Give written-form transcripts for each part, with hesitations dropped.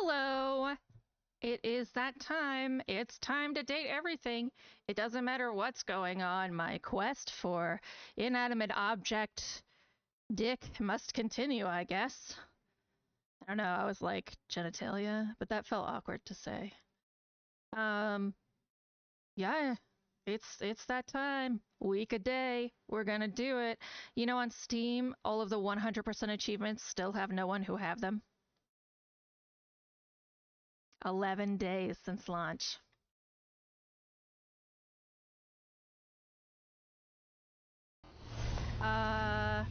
Hello! It is that time. It's time to date everything. It doesn't matter what's going on. My quest for inanimate object dick must continue, I guess. I don't know, I was like genitalia, but that felt awkward to say. Um, yeah, it's that time. Week a day. We're gonna do it. You know, on Steam, all of the 100% achievements still have no one who have them. 11 days since launch. Uh,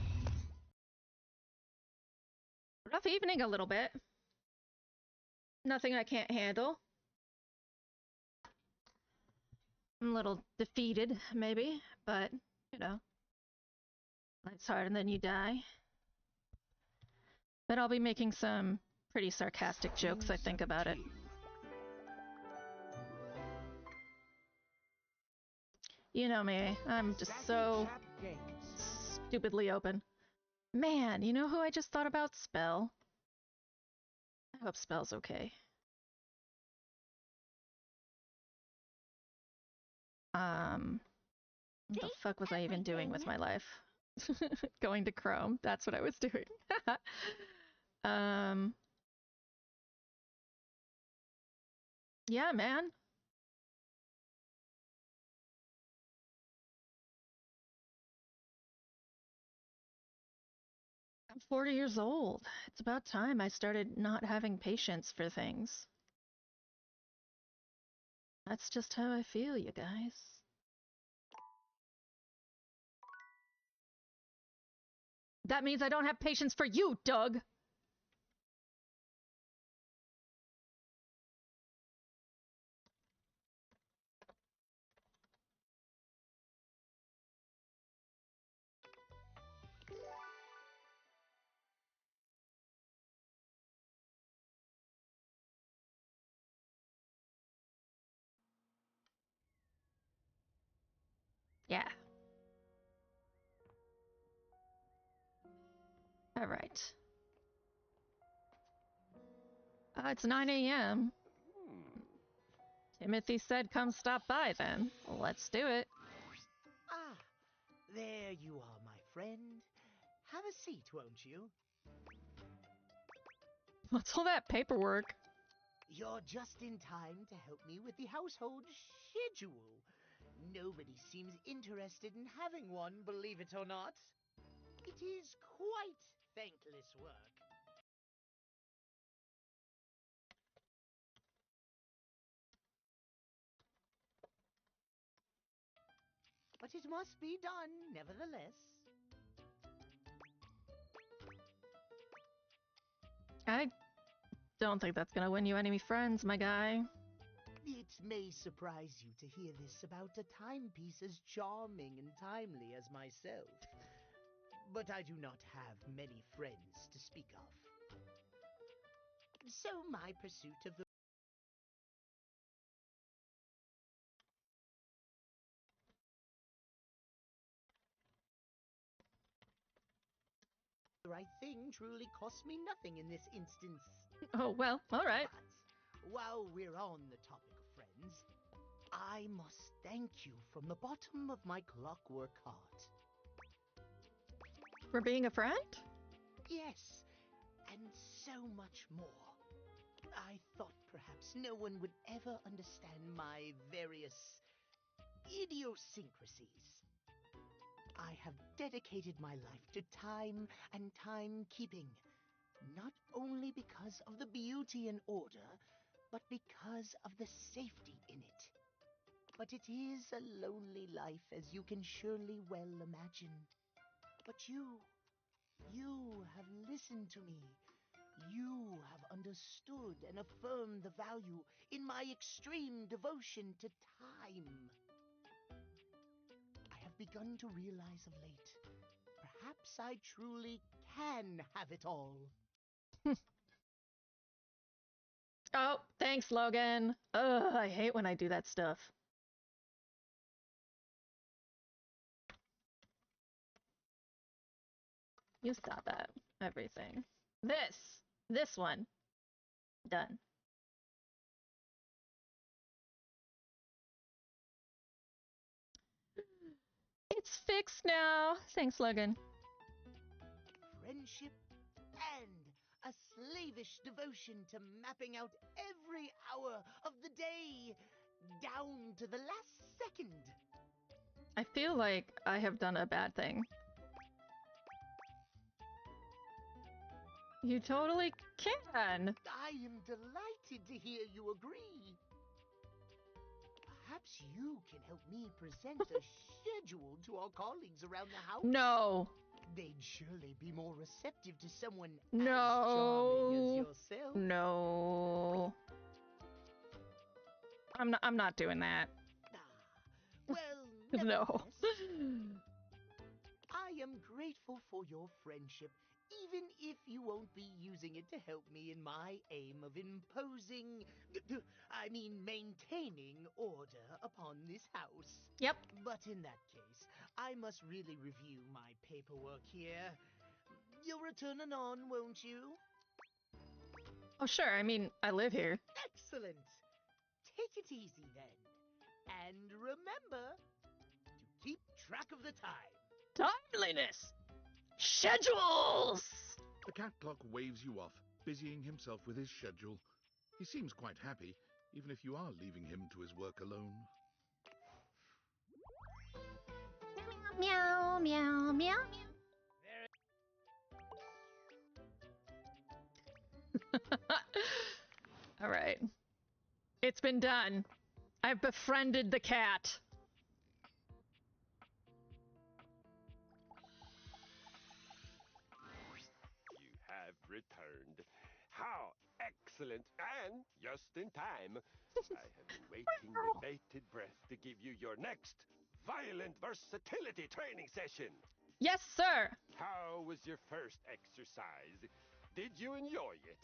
rough evening a little bit. Nothing I can't handle. I'm a little defeated, maybe, but, you know, life's hard and then you die. But I'll be making some pretty sarcastic jokes, I think, about it. You know me, I'm just so stupidly open. Man, you know who I just thought about? Spell. I hope Spell's okay. What the fuck was I even doing with my life? Going to Chrome. That's what I was doing. um. Yeah, man. I'm 40 years old. It's about time I started not having patience for things. That's just how I feel, you guys. That means I don't have patience for you, Doug! Yeah. Alright. It's 9 a.m. Timothy said come stop by then. Let's do it. Ah, there you are, my friend. Have a seat, won't you? What's all that paperwork? You're just in time to help me with the household schedule. Nobody seems interested in having one, believe it or not. It is quite thankless work. But it must be done, nevertheless. I don't think that's gonna win you any friends, my guy. It may surprise you to hear this about a timepiece as charming and timely as myself. But I do not have many friends to speak of. So my pursuit of the right thing truly cost me nothing in this instance. Oh, well, alright. But while we're on the topic of friends, I must thank you from the bottom of my clockwork heart. For being a friend? Yes, and so much more. I thought perhaps no one would ever understand my various idiosyncrasies. I have dedicated my life to time and timekeeping, not only because of the beauty and order, but because of the safety in it. But it is a lonely life, as you can surely well imagine. But you have listened to me. You have understood and affirmed the value in my extreme devotion to time. I have begun to realize of late, perhaps I truly can have it all. Oh, thanks, Logan. Ugh, I hate when I do that stuff. You stop that. Everything. This one. Done. It's fixed now. Thanks, Logan. Friendship and a slavish devotion to mapping out every hour of the day, down to the last second. I feel like I have done a bad thing. You totally can. I am delighted to hear you agree. Perhaps you can help me present a schedule to our colleagues around the house. No. They'd surely be more receptive to someone No. as charming as yourself. No. I'm not doing that. Ah, well, No. nevertheless, I am grateful for your friendship, even if you won't be using it to help me in my aim of maintaining order upon this house. Yep. But in that case, I must really review my paperwork here. You'll return anon, won't you? Oh, sure. I mean, I live here. Excellent. Take it easy then. And remember to keep track of the time. Timeliness. Schedules. The cat clock waves you off, busying himself with his schedule. He seems quite happy, even if you are leaving him to his work alone. Meow, meow, meow. All right. It's been done. I've befriended the cat. You have returned. How excellent, and just in time. I have been waiting with bated breath to give you your next violent versatility training session. Yes, sir. How was your first exercise? Did you enjoy it?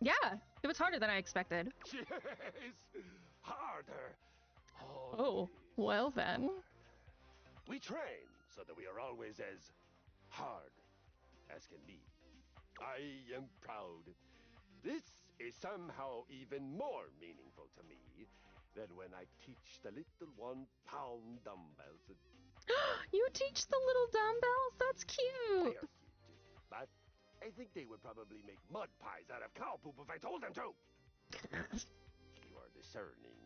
Yeah, it was harder than I expected. Yes, harder. Oh, well then. We train so that we are always as hard as can be. I am proud. This is somehow even more meaningful to me than when I teach the little 1-pound dumbbells. You teach the little dumbbells? That's They are cute. cute, but I think they would probably make mud pies out of cow poop if I told them to. You are discerning.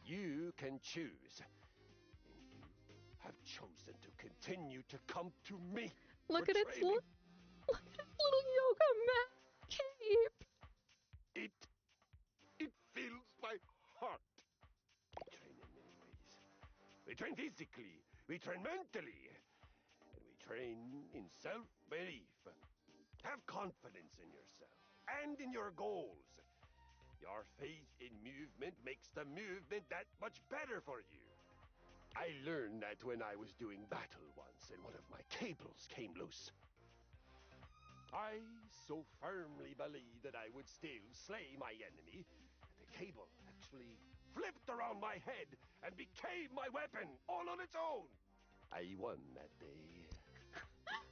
You can choose. And you have chosen to continue to come to me. Look for at its training. look at its little yoga mat cape. It fills my heart. We train in many ways. We train physically, we train mentally, and we train in self-belief. Have confidence in yourself and in your goals. Your faith in movement makes the movement that much better for you. I learned that when I was doing battle once and one of my cables came loose. I so firmly believed that I would still slay my enemy that the cable actually flipped around my head and became my weapon all on its own. I won that day,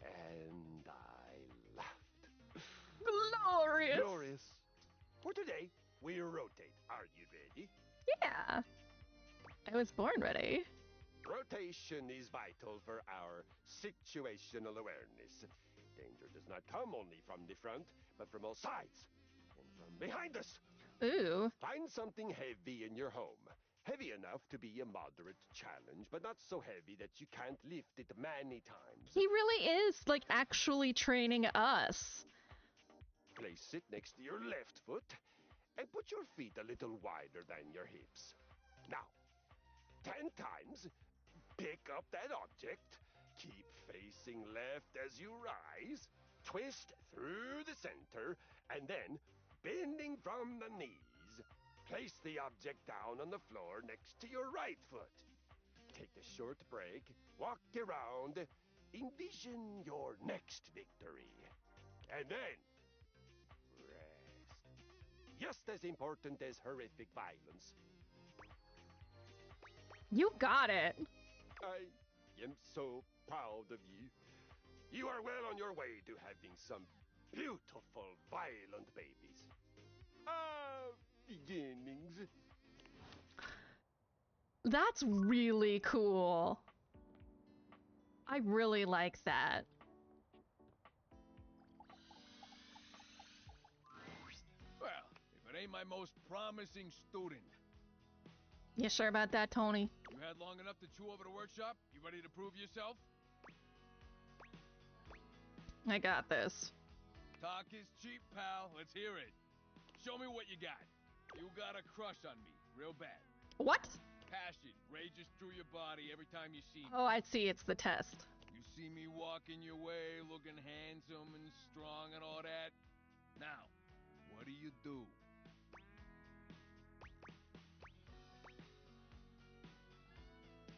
and I laughed. Glorious. Glorious. For today, we rotate. Are you ready? Yeah. I was born ready. Rotation is vital for our situational awareness. Danger does not come only from the front, but from all sides and from behind us. Ooh. Find something heavy in your home. Heavy enough to be a moderate challenge, but not so heavy that you can't lift it many times. He really is, like, actually training us. Place it next to your left foot and put your feet a little wider than your hips. Now, 10 times, pick up that object, keep facing left as you rise, twist through the center, and then, bending from the knees, place the object down on the floor next to your right foot. Take a short break, walk around, envision your next victory, and then rest. Just as important as horrific violence. You got it. I am so proud of you. You are well on your way to having some beautiful, violent babies. Beginnings. That's really cool. I really like that. Well, if it ain't my most promising student. You sure about that, Tony? You had long enough to chew over the workshop? You ready to prove yourself? I got this. Talk is cheap, pal. Let's hear it. Show me what you got. You got a crush on me, real bad. What? Passion rages through your body every time you see me. Oh, I see. It's the test. You see me walking your way, looking handsome and strong and all that. Now, what do you do?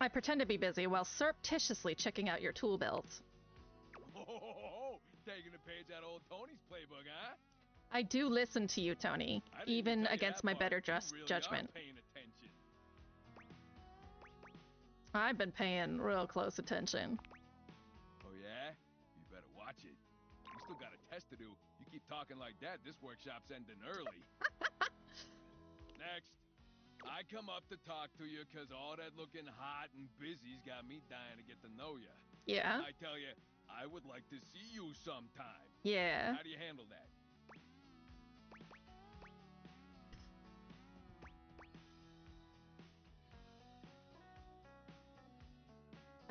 I pretend to be busy while surreptitiously checking out your tool belt. Oh, taking a page out of old Tony's playbook, huh? I do listen to you, Tony, I didn't even tell you against that my part. better You really judgment. Are paying attention. I've been paying real close attention. Oh yeah? You better watch it. You still got a test to do. You keep talking like that, this workshop's ending early. Next. I come up to talk to you because all that looking hot and busy's got me dying to get to know you. Yeah? I tell you, I would like to see you sometime. Yeah. How do you handle that?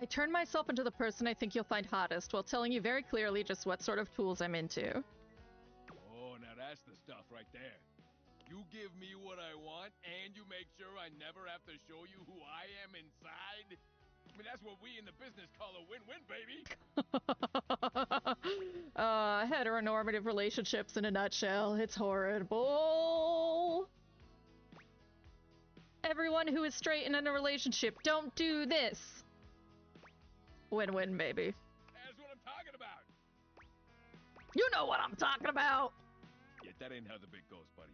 I turn myself into the person I think you'll find hottest while telling you very clearly just what sort of tools I'm into. Oh, now that's the stuff right there. You give me what I want, and you make sure I never have to show you who I am inside. I mean, that's what we in the business call a win-win, baby. Heteronormative relationships in a nutshell. It's horrible. Everyone who is straight and in a relationship, don't do this. Win-win, baby. That's what I'm talking about. You know what I'm talking about. Yeah, that ain't how the bit goes, buddy.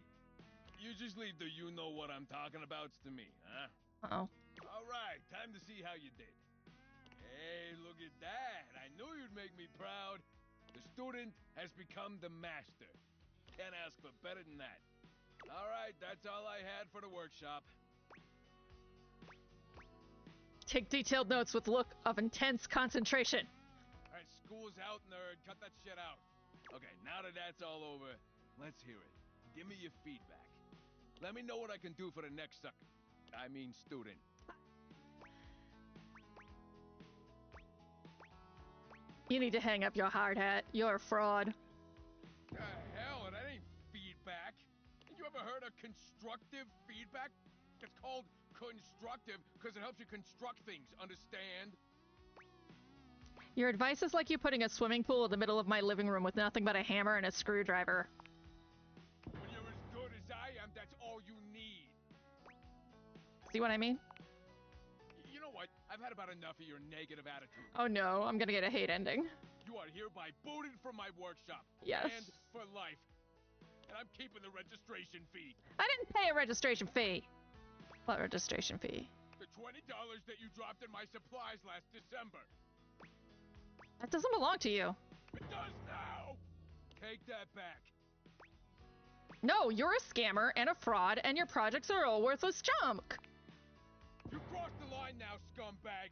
You just leave the you know what I'm talking abouts to me, huh? Uh-oh. All right, time to see how you did. Hey, look at that. I knew you'd make me proud. The student has become the master. Can't ask for better than that. All right, that's all I had for the workshop. Take detailed notes with look of intense concentration. All right, school's out, nerd. Cut that shit out. Okay, now that that's all over, let's hear it. Give me your feedback. Let me know what I can do for the next sucker. I mean student. You need to hang up your hard hat. You're a fraud. Hell, that ain't feedback. You ever heard of constructive feedback? It's called constructive because it helps you construct things, understand? Your advice is like you putting a swimming pool in the middle of my living room with nothing but a hammer and a screwdriver. When you're as good as I am, that's all you need. See what I mean? You know what? I've had about enough of your negative attitude. Oh no, I'm gonna get a hate ending. You are hereby booted from my workshop. Yes. And for life. And I'm keeping the registration fee. I didn't pay a registration fee. What registration fee? The $20 that you dropped in my supplies last December. That doesn't belong to you. It does now! Take that back. No, you're a scammer and a fraud, and your projects are all worthless junk. You crossed the line now, scumbag.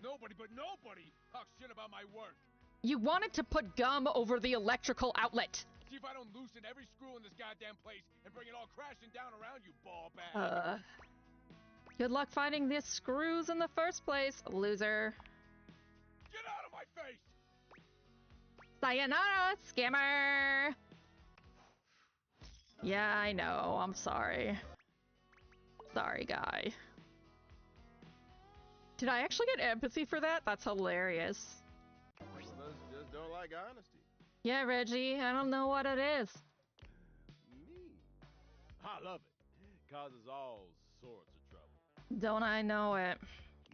Nobody but nobody talks shit about my work. You wanted to put gum over the electrical outlet. See if I don't loosen every screw in this goddamn place and bring it all crashing down around you, ball bag. Good luck finding these screws in the first place, loser. Get out of my face! Sayonara, scammer! Yeah, I know. I'm sorry. Sorry, guy. Did I actually get empathy for that? That's hilarious. Some of us just don't like honesty. Yeah, Reggie, I don't know what it is. Me. I love it. Causes all sorts of trouble. Don't I know it?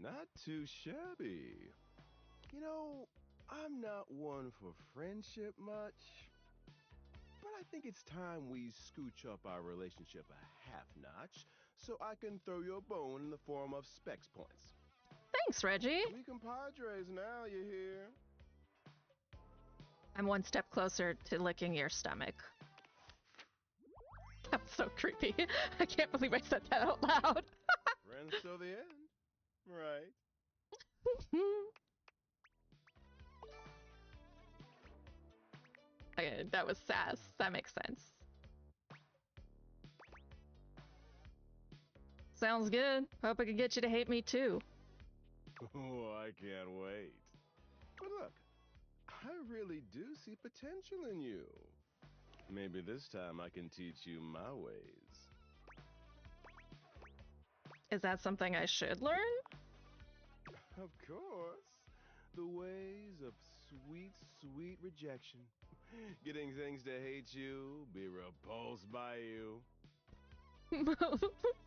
Not too shabby. You know, I'm not one for friendship much, but I think it's time we scooch up our relationship a half notch so I can throw you a bone in the form of specs points. Thanks, Reggie. We compadres now, you hear? I'm one step closer to licking your stomach. That's so creepy. I can't believe I said that out loud. Friends till the end. Right. Okay, that was sass. That makes sense. Sounds good. Hope I can get you to hate me too. Oh, I can't wait. But look, I really do see potential in you. Maybe this time I can teach you my ways. Is that something I should learn? Of course. The ways of sweet, sweet rejection. Getting things to hate you, be repulsed by you.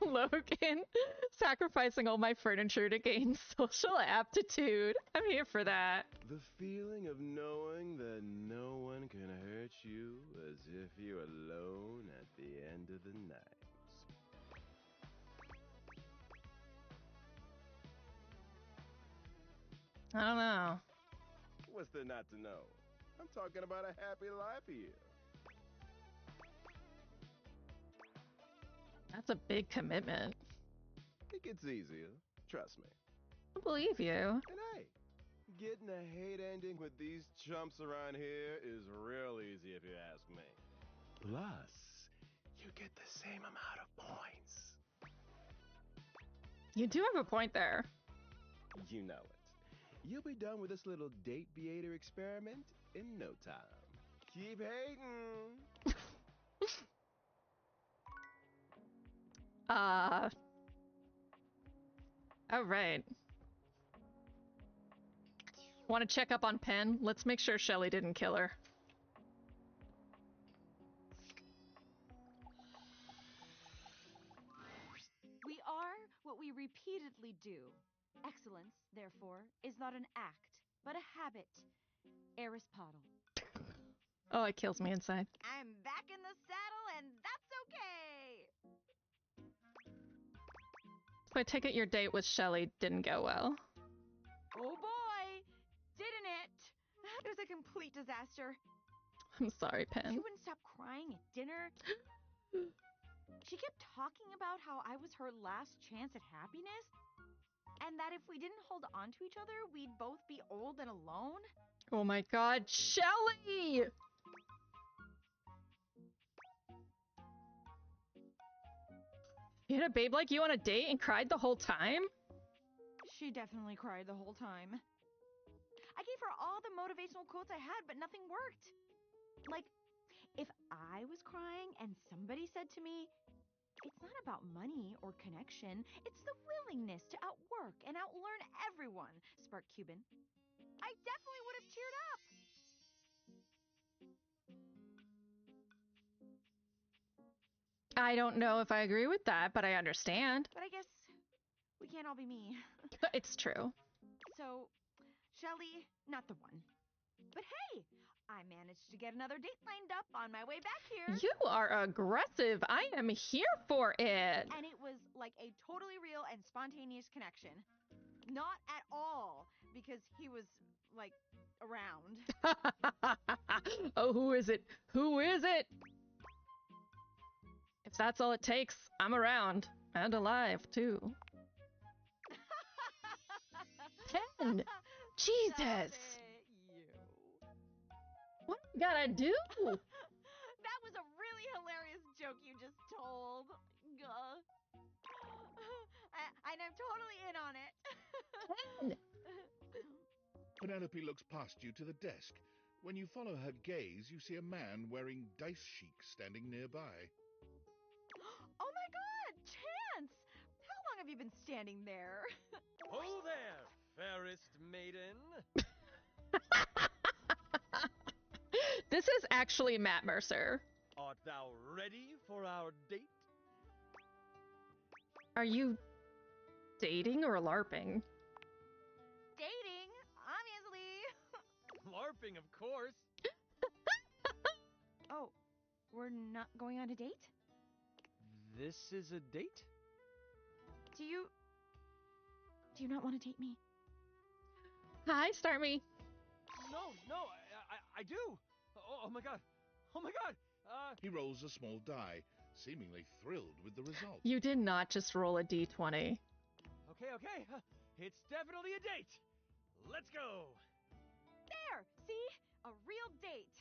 Logan, sacrificing all my furniture to gain social aptitude. I'm here for that. The feeling of knowing that no one can hurt you as if you're alone at the end of the night. I don't know. What's there not to know? I'm talking about a happy life here. That's a big commitment. It gets easier. Trust me. I believe you. And hey, getting a hate ending with these chumps around here is real easy if you ask me. Plus, you get the same amount of points. You do have a point there. You know it. You'll be done with this little date beater experiment in no time. Keep hating. All right. Want to check up on Pen? Let's make sure Shelly didn't kill her. We are what we repeatedly do. Excellence, therefore, is not an act, but a habit. Aristotle. Oh, it kills me inside. I'm back in the saddle, and that's okay! So I take it your date with Shelly didn't go well. Oh boy! Didn't it? It was a complete disaster. I'm sorry, She Pen. wouldn't stop crying at dinner. She kept talking about how I was her last chance at happiness, and that if we didn't hold on to each other, we'd both be old and alone. Oh my god, Shelly! You had a babe like you on a date and cried the whole time? She definitely cried the whole time. I gave her all the motivational quotes I had, but nothing worked. Like, if I was crying and somebody said to me, "It's not about money or connection, it's the willingness to outwork and outlearn everyone," sparked Cuban, I definitely would have cheered up. I don't know if I agree with that, but I understand. But I guess we can't all be me. It's true. So, Shelly, not the one. But hey, I managed to get another date lined up on my way back here. You are aggressive. I am here for it. And it was like a totally real and spontaneous connection. Not at all, because he was, like, around. Oh, who is it? Who is it? If that's all it takes, I'm around. And alive, too. Ken! Jesus! Stop it, you. What I gotta do? That was a really hilarious joke you just told. Gah. And I'm totally in on it. Ken! Penelope looks past you to the desk. When you follow her gaze, you see a man wearing dice chic standing nearby. Oh my god, Chance! How long have you been standing there? Ho there, fairest maiden. This is actually Matt Mercer. Art thou ready for our date? Are you dating or LARPing? Dating, obviously. LARPing, of course. Oh, we're not going on a date? This is a date? Do you not want to date me? Hi, Start Me. No, I do. Oh my god. Oh my god. He rolls a small die, seemingly thrilled with the result. You did not just roll a d20. Okay. It's definitely a date. Let's go. There! See? A real date.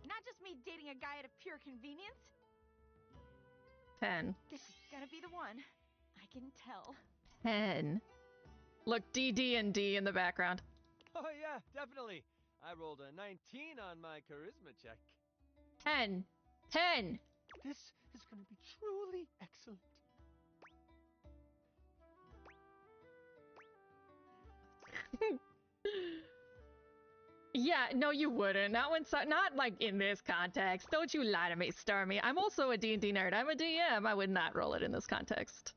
Not just me dating a guy out of pure convenience. 10. This is gonna be the one. I can tell. 10. Look, DD and D in the background. Oh yeah, definitely. I rolled a 19 on my charisma check. 10. 10. This is going to be truly excellent. Yeah, no, you wouldn't. Not when, not like in this context. Don't you lie to me, Starmie. I'm also a D&D nerd. I'm a DM. I would not roll it in this context.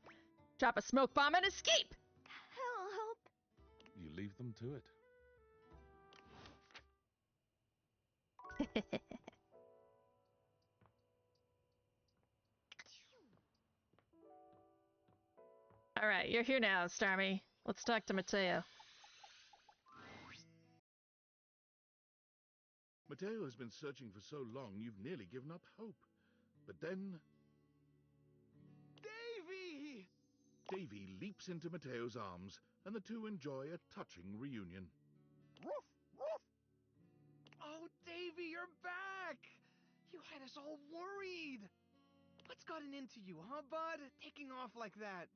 Drop a smoke bomb and escape. Help! You leave them to it. All right, you're here now, Starmie. Let's talk to Mateo. Mateo has been searching for so long you've nearly given up hope. But then Davy! Davy leaps into Mateo's arms, and the two enjoy a touching reunion. Woof, woof. Oh, Davy, you're back! You had us all worried. What's gotten into you, huh, bud? Taking off like that.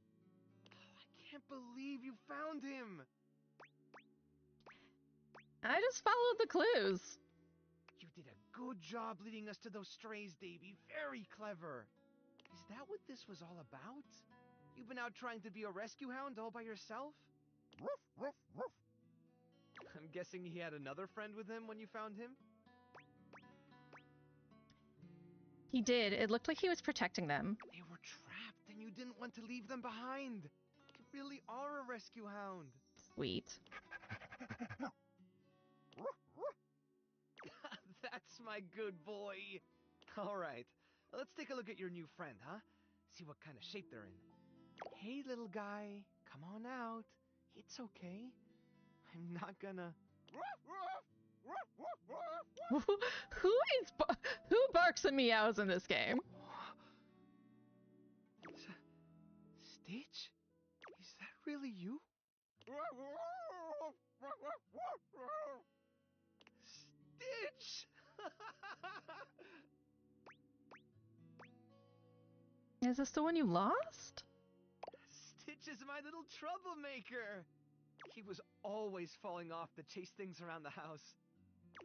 Oh, I can't believe you found him. I just followed the clues. You did a good job leading us to those strays, Davy. Very clever. Is that what this was all about? You've been out trying to be a rescue hound all by yourself? Woof, woof, woof. I'm guessing he had another friend with him when you found him? He did. It looked like he was protecting them. They were trapped and you didn't want to leave them behind. You really are a rescue hound. Sweet. That's my good boy. All right, let's take a look at your new friend, huh? See what kind of shape they're in. Hey, little guy, come on out. It's okay. I'm not gonna... Who barks and meows in this game? Stitch? Is that really you? Stitch! Is this the one you lost? Stitch is my little troublemaker. He was always falling off to chase things around the house.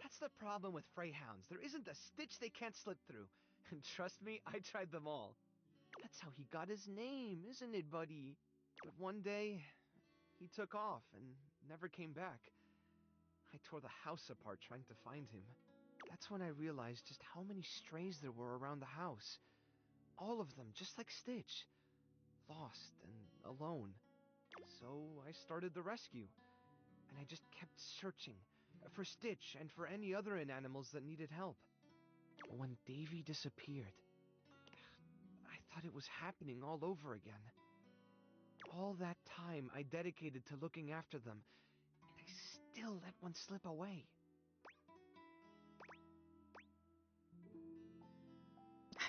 That's the problem with Freyhounds. There isn't a stitch they can't slip through. And trust me, I tried them all. That's how he got his name, isn't it, buddy? But one day, he took off and never came back. I tore the house apart trying to find him. That's when I realized just how many strays there were around the house. All of them, just like Stitch. Lost and alone. So I started the rescue. And I just kept searching for Stitch and for any other animals that needed help. When Davy disappeared, I thought it was happening all over again. All that time I dedicated to looking after them, and I still let one slip away.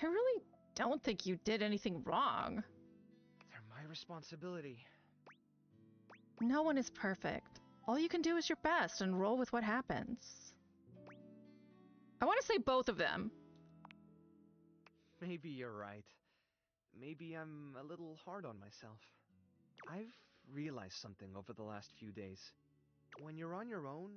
I really don't think you did anything wrong. They're my responsibility. No one is perfect. All you can do is your best and roll with what happens. I want to say both of them. Maybe you're right. Maybe I'm a little hard on myself. I've realized something over the last few days. When you're on your own,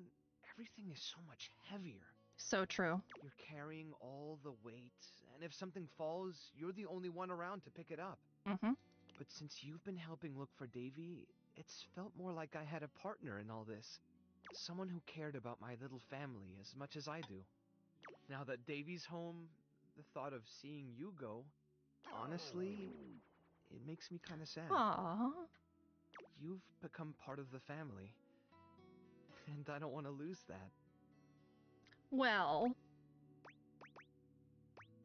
everything is so much heavier. So true. You're carrying all the weight, and if something falls, you're the only one around to pick it up. Mm-hmm. But since you've been helping look for Davy, it's felt more like I had a partner in all this. Someone who cared about my little family as much as I do. Now that Davy's home, the thought of seeing you go, honestly, it makes me kind of sad. Aww. You've become part of the family, and I don't want to lose that. Well,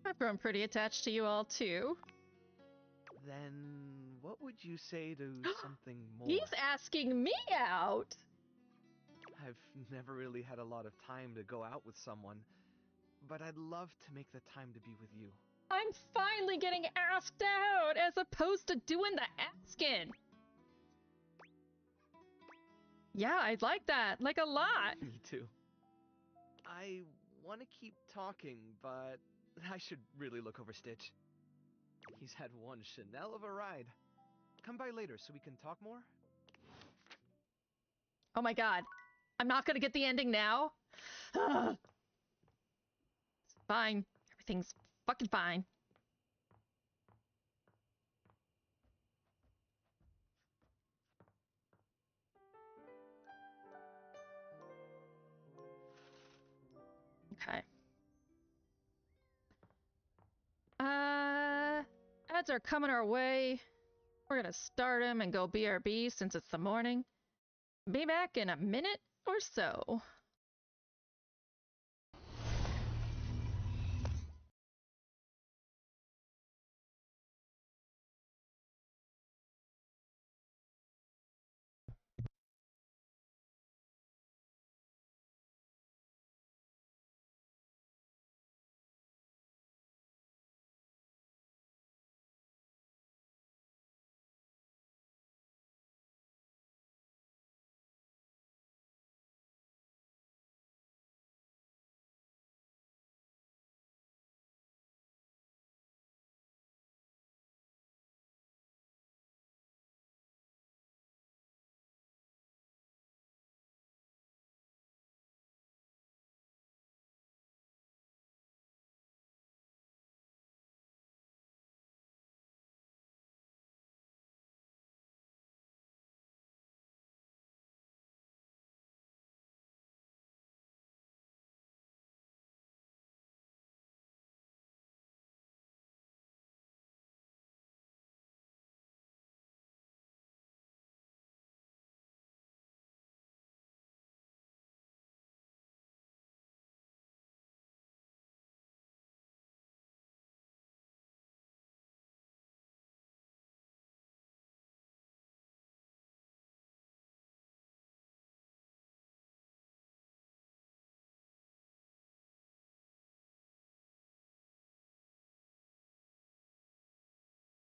I've grown pretty attached to you all too. Then what would you say to something more? He's asking me out! I've never really had a lot of time to go out with someone, but I'd love to make the time to be with you. I'm finally getting asked out as opposed to doing the asking. Yeah, I'd like that. Like a lot. Me too. I want to keep talking, but I should really look over Stitch. He's had one Chanel of a ride. Come by later so we can talk more? Oh my god. I'm not gonna get the ending now? It's fine. Everything's fucking fine. Okay. Ads are coming our way. We're gonna start them and go BRB since it's the morning. Be back in a minute or so.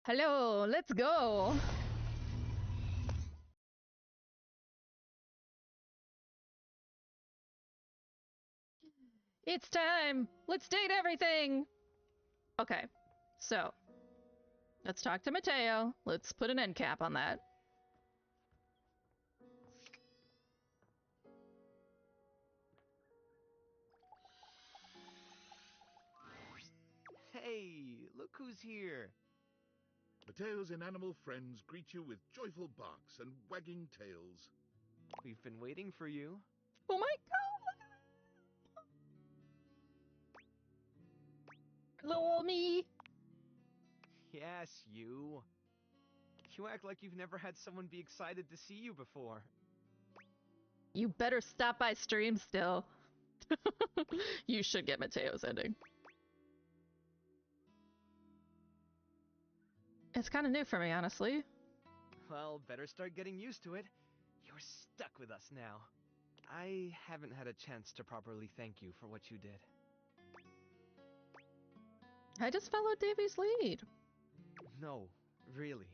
Hello, let's go. It's time. Let's date everything. Okay, so let's talk to Mateo. Let's put an end cap on that. Hey, look who's here. Mateo's inanimal friends greet you with joyful barks and wagging tails. We've been waiting for you. Oh my god! Hello, old me. Yes, you. You act like you've never had someone be excited to see you before. You better stop by stream still. You should get Mateo's ending. It's kind of new for me, honestly. Well, better start getting used to it. You're stuck with us now. I haven't had a chance to properly thank you for what you did. I just followed Davy's lead. No, really.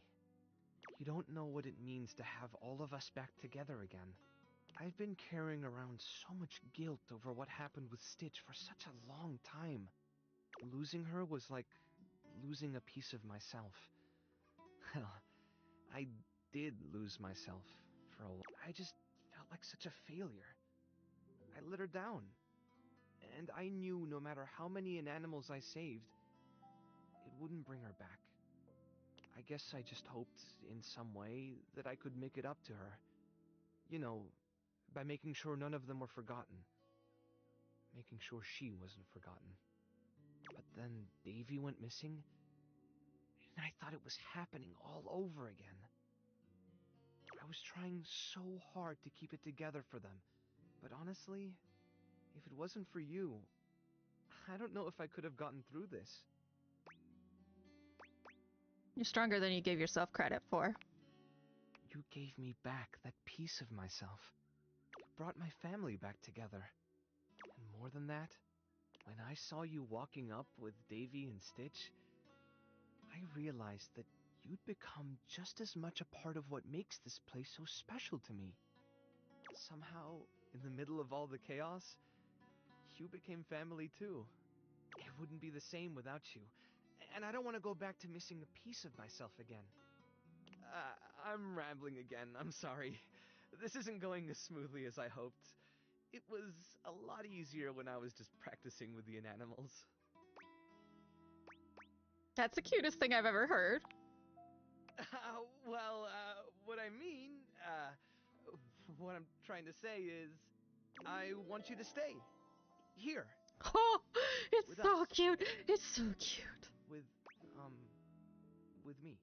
You don't know what it means to have all of us back together again. I've been carrying around so much guilt over what happened with Stitch for such a long time. Losing her was like losing a piece of myself. Well, I did lose myself for a while. I just felt like such a failure. I let her down. And I knew no matter how many inanimals I saved, it wouldn't bring her back. I guess I just hoped, in some way, that I could make it up to her. You know, by making sure none of them were forgotten. Making sure she wasn't forgotten. But then Davy went missing, and I thought it was happening all over again. I was trying so hard to keep it together for them, but honestly, if it wasn't for you, I don't know if I could have gotten through this. You're stronger than you gave yourself credit for. You gave me back that piece of myself. You brought my family back together. And more than that, when I saw you walking up with Davy and Stitch, I realized that you'd become just as much a part of what makes this place so special to me. Somehow, in the middle of all the chaos, you became family too. It wouldn't be the same without you, and I don't want to go back to missing a piece of myself again. I'm rambling again, I'm sorry. This isn't going as smoothly as I hoped. It was a lot easier when I was just practicing with the animals. That's the cutest thing I've ever heard. What I mean, what I'm trying to say is, I want you to stay. Here. Oh, it's With so us. cute. It's so cute. With me.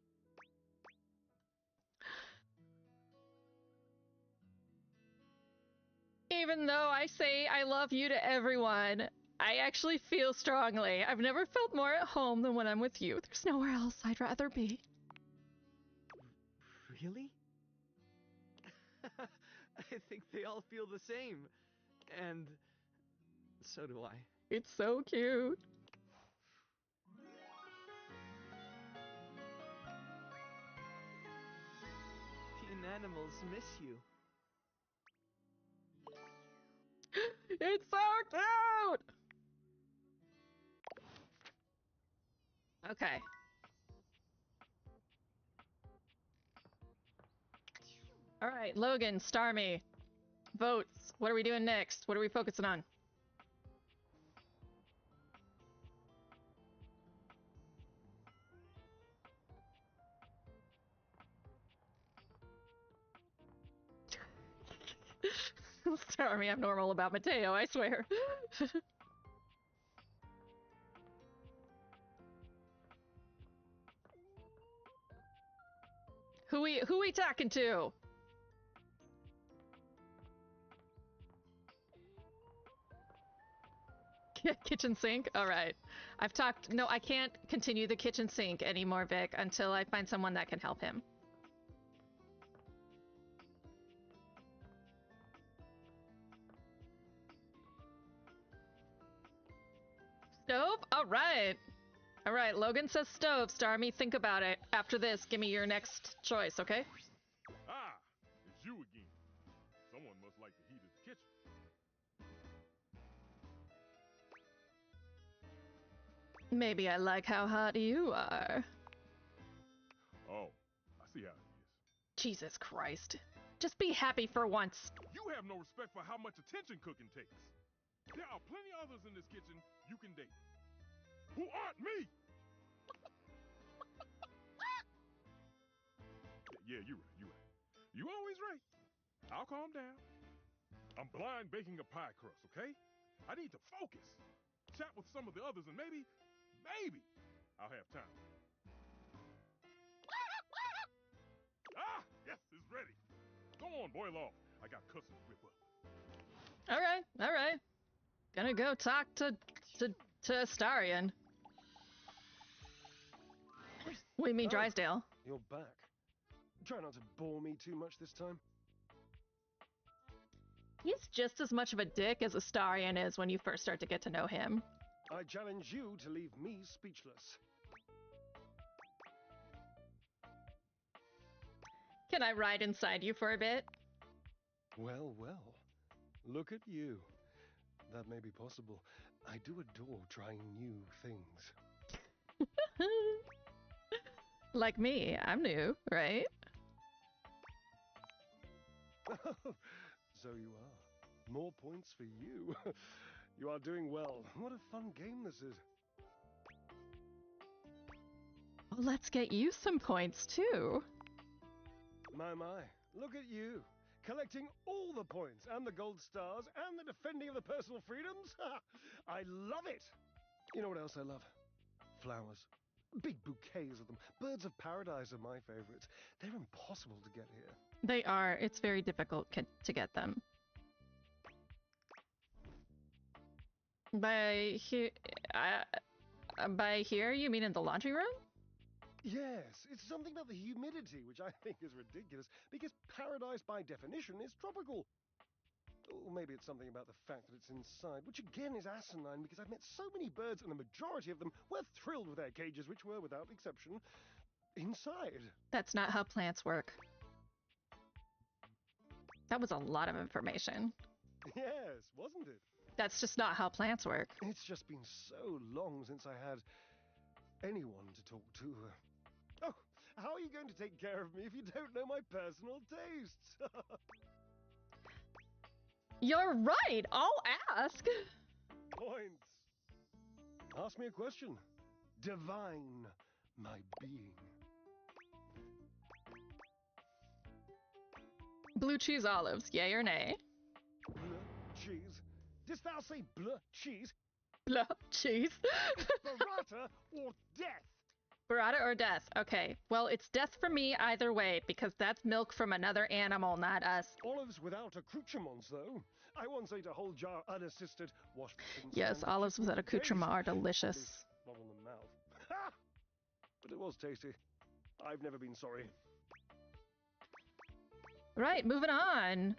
Even though I say I love you to everyone, I actually feel strongly. I've never felt more at home than when I'm with you. There's nowhere else I'd rather be. Really? I think they all feel the same. And so do I. It's so cute. The animals miss you. It's so cute! Okay. Alright, Logan, star me. Votes. What are we doing next? What are we focusing on? Star me, I'm normal about Mateo, I swear. Who we talking to? Kitchen sink? Alright. I've talked... No, I can't continue the kitchen sink anymore, Vic, until I find someone that can help him. Stove? Alright. Alright, Logan says stove. Star me, think about it. After this, give me your next choice, okay? Ah, it's you again. Someone must like the heat of the kitchen. Maybe I like how hot you are. Oh, I see how it is. Jesus Christ. Just be happy for once. You have no respect for how much attention cooking takes. There are plenty others in this kitchen you can date. Who aren't me? Yeah, you're right. You always right. I'll calm down. I'm blind baking a pie crust, okay? I need to focus. Chat with some of the others and maybe I'll have time. Ah, yes, it's ready. Go on, boil off. I got custard to whip up. Alright. Gonna go talk to Astarion. We mean Drysdale. You're back. Try not to bore me too much this time. He's just as much of a dick as Astarion is when you first start to get to know him. I challenge you to leave me speechless. Can I ride inside you for a bit? Well, look at you. That may be possible. I do adore trying new things. Like me, I'm new, right? So you are. More points for you. You are doing well. What a fun game this is. Well, let's get you some points, too. My. Look at you. Collecting all the points and the gold stars and the defending of the personal freedoms. I love it. You know what else I love? Flowers. Big bouquets of them. Birds of paradise are my favorites. They're impossible to get here. They are. It's very difficult to get them. By here, you mean in the laundry room? Yes, it's something about the humidity, which I think is ridiculous, because paradise by definition is tropical. Or maybe it's something about the fact that it's inside, which again is asinine because I've met so many birds and the majority of them were thrilled with their cages, which were, without exception, inside. That's not how plants work. That was a lot of information. Yes, wasn't it? That's just not how plants work. It's just been so long since I had anyone to talk to. Oh, how are you going to take care of me if you don't know my personal tastes? You're right. I'll ask. Points. Ask me a question. Divine my being. Blue cheese olives, yay or nay? Blah cheese. Didst thou say blah cheese? Blah cheese. Burrata or death? Burrata or death? Okay. Well, it's death for me either way, because that's milk from another animal, not us. Olives without accoutrements, though. I once ate a whole jar unassisted, washed. Yes, olives without accoutrement are delicious. Not on the mouth. Ha! But it was tasty. I've never been sorry. Right, moving on.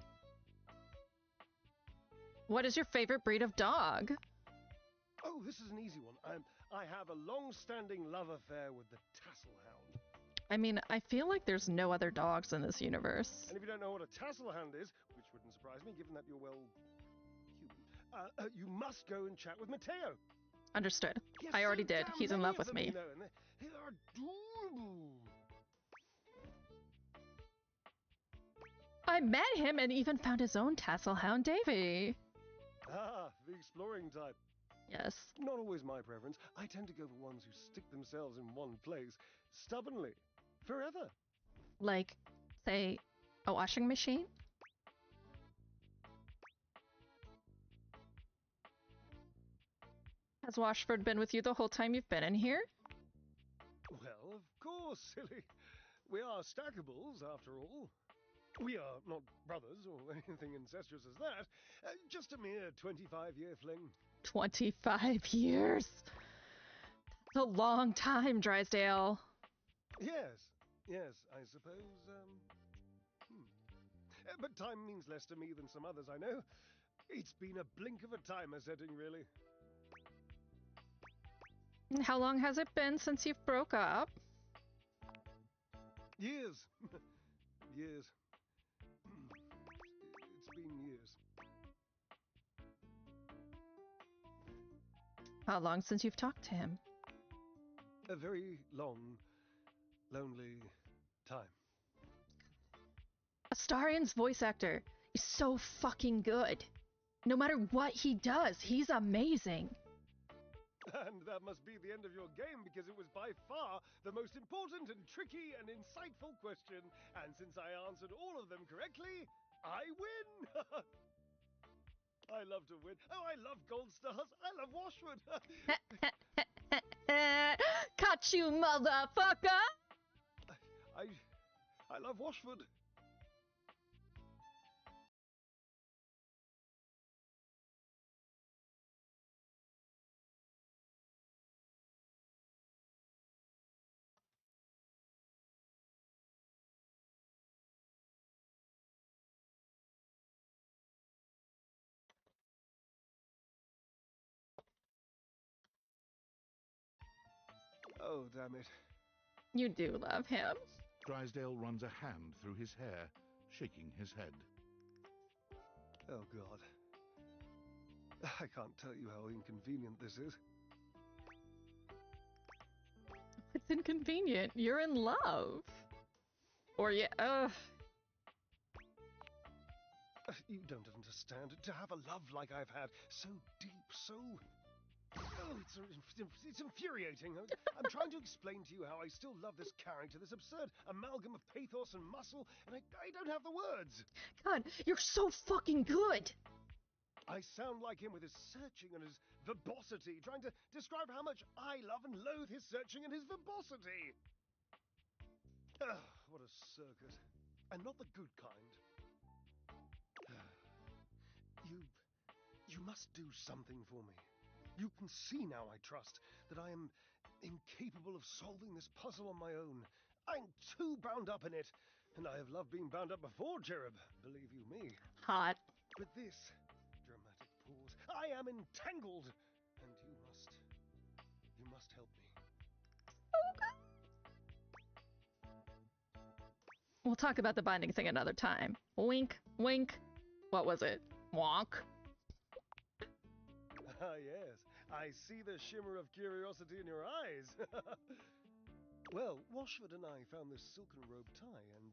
What is your favorite breed of dog? Oh, this is an easy one. I have a long-standing love affair with the tassel hound. I mean, I feel like there's no other dogs in this universe. And if you don't know what a tassel hound is, which wouldn't surprise me given that you're, well, human, you must go and chat with Mateo. Understood. Yes, I already so did. damn He's in many love of with them, me. You know, and they are adorable. I met him and even found his own tassel hound, Davy. Ah, the exploring type. Yes. Not always my preference. I tend to go for ones who stick themselves in one place, stubbornly, forever. Like, say, a washing machine? Has Washford been with you the whole time you've been in here? Well, of course, silly. We are stackables, after all. We are not brothers or anything incestuous as that. Just a mere 25-year fling. 25 years? That's a long time, Drysdale. Yes, I suppose, But time means less to me than some others I know. It's been a blink of a timer setting, really. How long has it been since you've broke up? Years. Years. It's been years. How long since you've talked to him? A very long, lonely time. Astarion's voice actor is so fucking good. No matter what he does, he's amazing. And that must be the end of your game, because it was by far the most important and tricky and insightful question. And since I answered all of them correctly, I win! I love to win. Oh, I love gold stars. I love Washwood. Caught you, motherfucker! I love Washwood. Oh, damn it. You do love him. Drysdale runs a hand through his hair, shaking his head. Oh, God. I can't tell you how inconvenient this is. It's inconvenient. You're in love. Or yeah, You don't understand. To have a love like I've had, so deep, so... Oh, it's infuriating. I'm trying to explain to you how I still love this character, this absurd amalgam of pathos and muscle, and I don't have the words. God, you're so fucking good. I sound like him with his searching and his verbosity, trying to describe how much I love and loathe his searching and his verbosity. Ugh, what a circus. And not the good kind. You must do something for me. You can see now, I trust, that I am incapable of solving this puzzle on my own. I'm too bound up in it, and I have loved being bound up before, Cherub, believe you me. Hot. But this dramatic pause, I am entangled, and you must help me. We'll talk about the binding thing another time. Wink, wink. What was it? Wonk. Ah, yes. I see the shimmer of curiosity in your eyes. Well, Washford and I found this silken robe tie, and,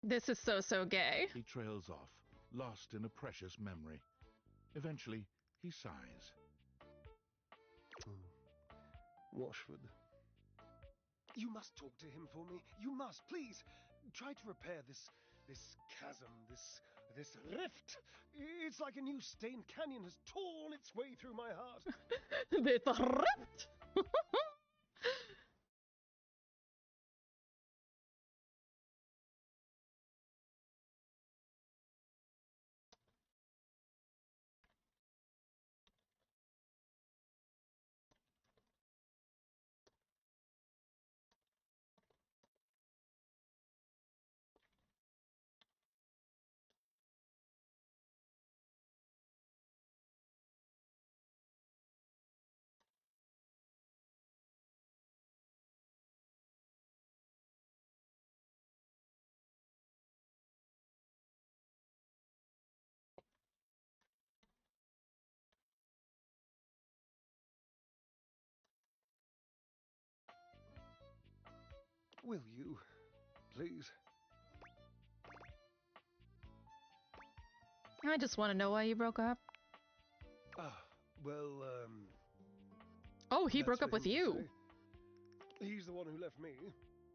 This is so gay. He trails off, lost in a precious memory. Eventually, he sighs. Washford. You must talk to him for me. You must, please. Try to repair this chasm, this rift. It's like a new stained canyon has torn its way through my heart. This ripped. Will you, please? I just want to know why you broke up. Well, Oh, he that's broke for up with him to you. say. He's the one who left me.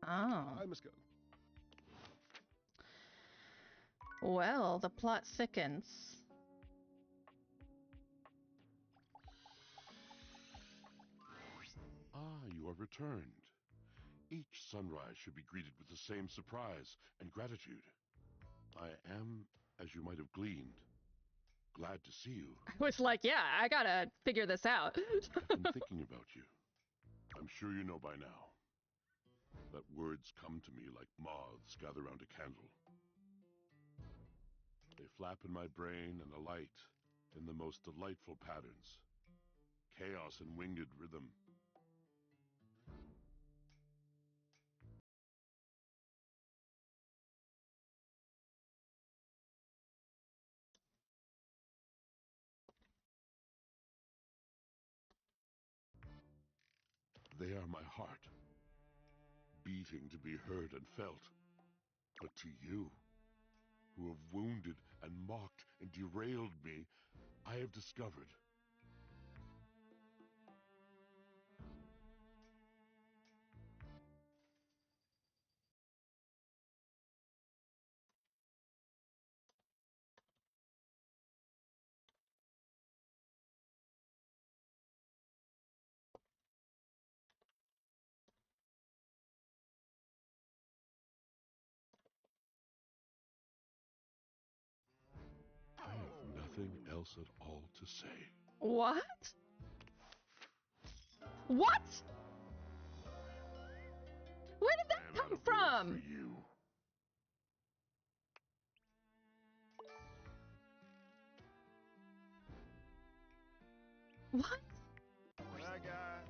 Oh. I must go. Well, the plot thickens. Ah, you are returned. Each sunrise should be greeted with the same surprise and gratitude. I am, as you might have gleaned, glad to see you. I was like, yeah, I gotta figure this out. I've been thinking about you. I'm sure you know by now that words come to me like moths gather round a candle. They flap in my brain and alight in the most delightful patterns. Chaos and winged rhythm. They are my heart, beating to be heard and felt. But to you, who have wounded and mocked and derailed me, I have discovered. I have nothing else at all to say. What? What? Where did that come from? For you. What? That guy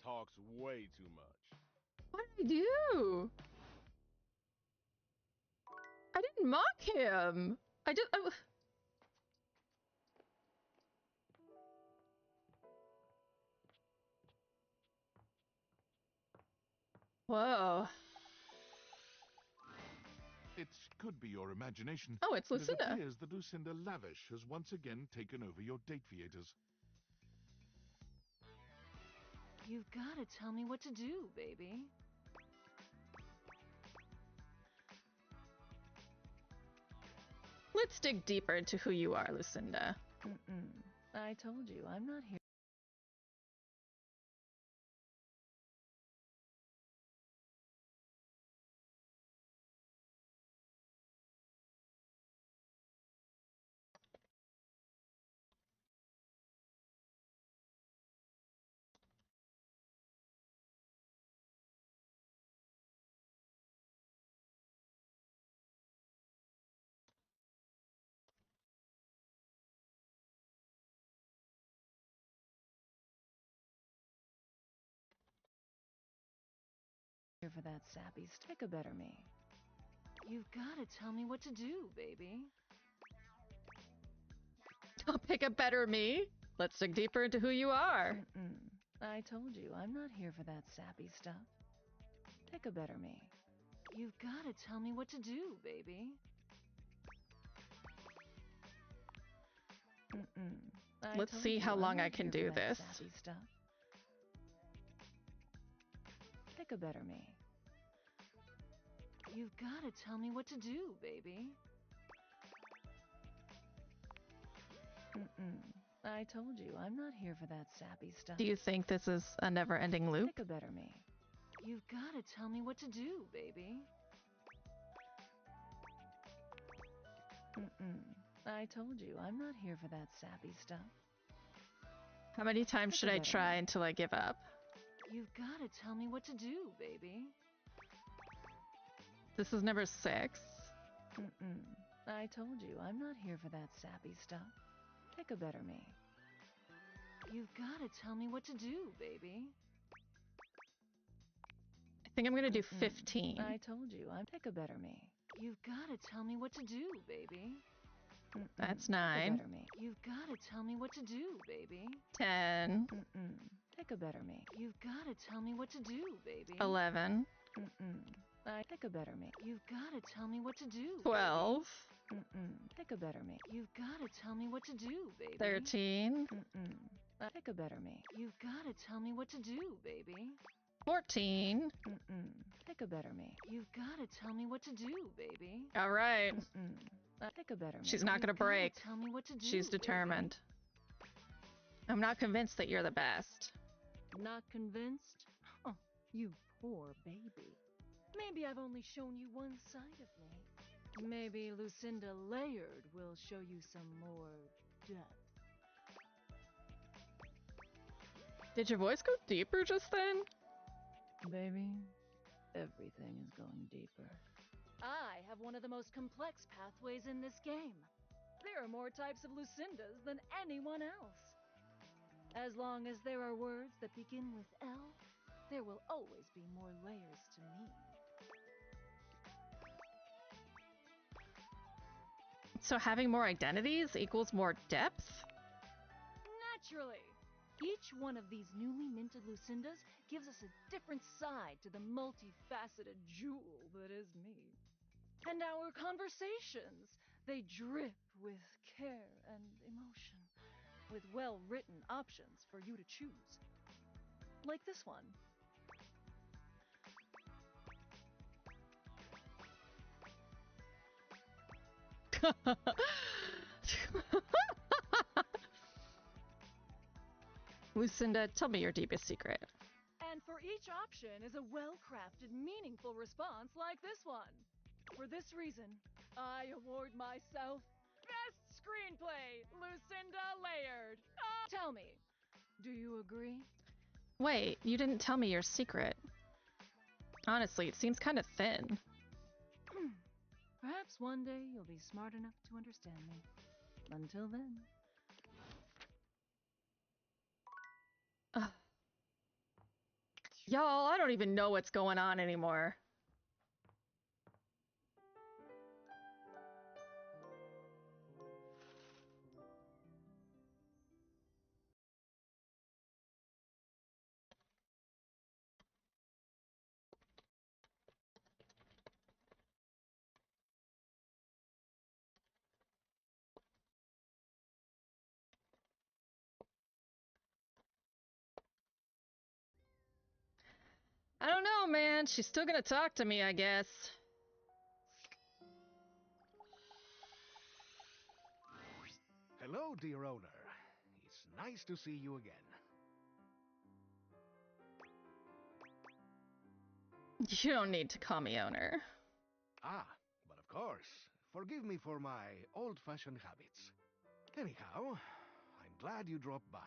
talks way too much. What did I do? I didn't mock him. I just. Whoa. It could be your imagination. Oh, it's but Lucinda. It appears that Lucinda Lavish has once again taken over your date theaters. You've got to tell me what to do, baby. Let's dig deeper into who you are, Lucinda. I told you, I'm not here. Here for that sappy stick a better me. You've got to tell me what to do, baby. I'll pick a better me. Let's dig deeper into who you are. I told you, I'm not here for that sappy stuff. Pick a better me. You've got to tell me what to do, baby. Let's see how long I can do this. Sappy stuff. Pick a better me. You've got to tell me what to do, baby. I told you, I'm not here for that sappy stuff. Do you think this is a never-ending loop? Pick a better me. You've got to tell me what to do, baby. I told you, I'm not here for that sappy stuff. How many times should I try until I give up? You've got to tell me what to do, baby. This is number 6. I told you, I'm not here for that sappy stuff. Pick a better me. You've got to tell me what to do, baby. I think I'm gonna do 15. I told you, I'm pick a better me. You've got to tell me what to do, baby. That's 9. Better me. You've got to tell me what to do, baby. 10. Pick a better me. You've got to tell me what to do, baby. 11. I pick a better me. You've got to tell me what to do. 12. Pick a better me. You've got to tell me what to do, baby. 13. Pick a better me. You've got to tell me what to do, baby. 14. Pick a better me. You've got to tell me what to do, baby. All right. Pick a better me. She's not gonna break. Tell me what to do. She's determined. I'm not convinced that you're the best. Not convinced? Oh, you poor baby. Maybe I've only shown you one side of me. Maybe Lucinda Layered will show you some more depth. Did your voice go deeper just then? Baby, everything is going deeper. I have one of the most complex pathways in this game. There are more types of Lucindas than anyone else. As long as there are words that begin with L, there will always be more layers to me. So having more identities equals more depth? Naturally! Each one of these newly minted Lucindas gives us a different side to the multifaceted jewel that is me. And our conversations, they drip with care and emotion, with well-written options for you to choose. Like this one. Lucinda, tell me your deepest secret. And for each option is a well-crafted, meaningful response like this one. For this reason, I award myself Best Screenplay, Lucinda Layered. Tell me, do you agree? Wait, you didn't tell me your secret. Honestly, it seems kind of thin. Perhaps one day you'll be smart enough to understand me. Until then. Y'all, I don't even know what's going on anymore. I don't know, man. She's still gonna talk to me, I guess. Hello, dear owner. It's nice to see you again. You don't need to call me owner. Ah, but of course. Forgive me for my old-fashioned habits. Anyhow, I'm glad you dropped by.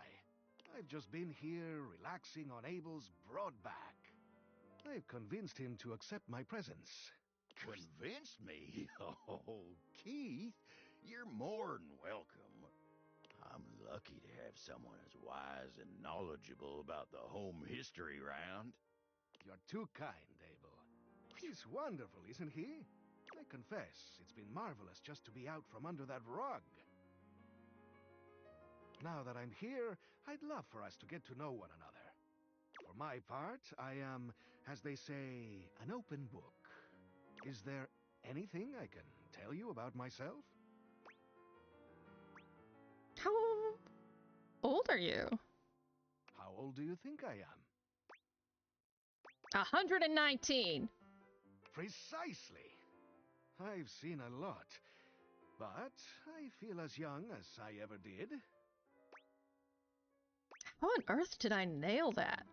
I've just been here relaxing on Abel's broad back. I've convinced him to accept my presence. Convinced me? Oh, Keith, you're more than welcome. I'm lucky to have someone as wise and knowledgeable about the home history round. You're too kind, Abel. He's wonderful, isn't he? I confess, it's been marvelous just to be out from under that rug. Now that I'm here, I'd love for us to get to know one another. For my part, I am, as they say, an open book. Is there anything I can tell you about myself? How old are you? How old do you think I am? 119. Precisely. I've seen a lot, but I feel as young as I ever did. How on earth did I nail that?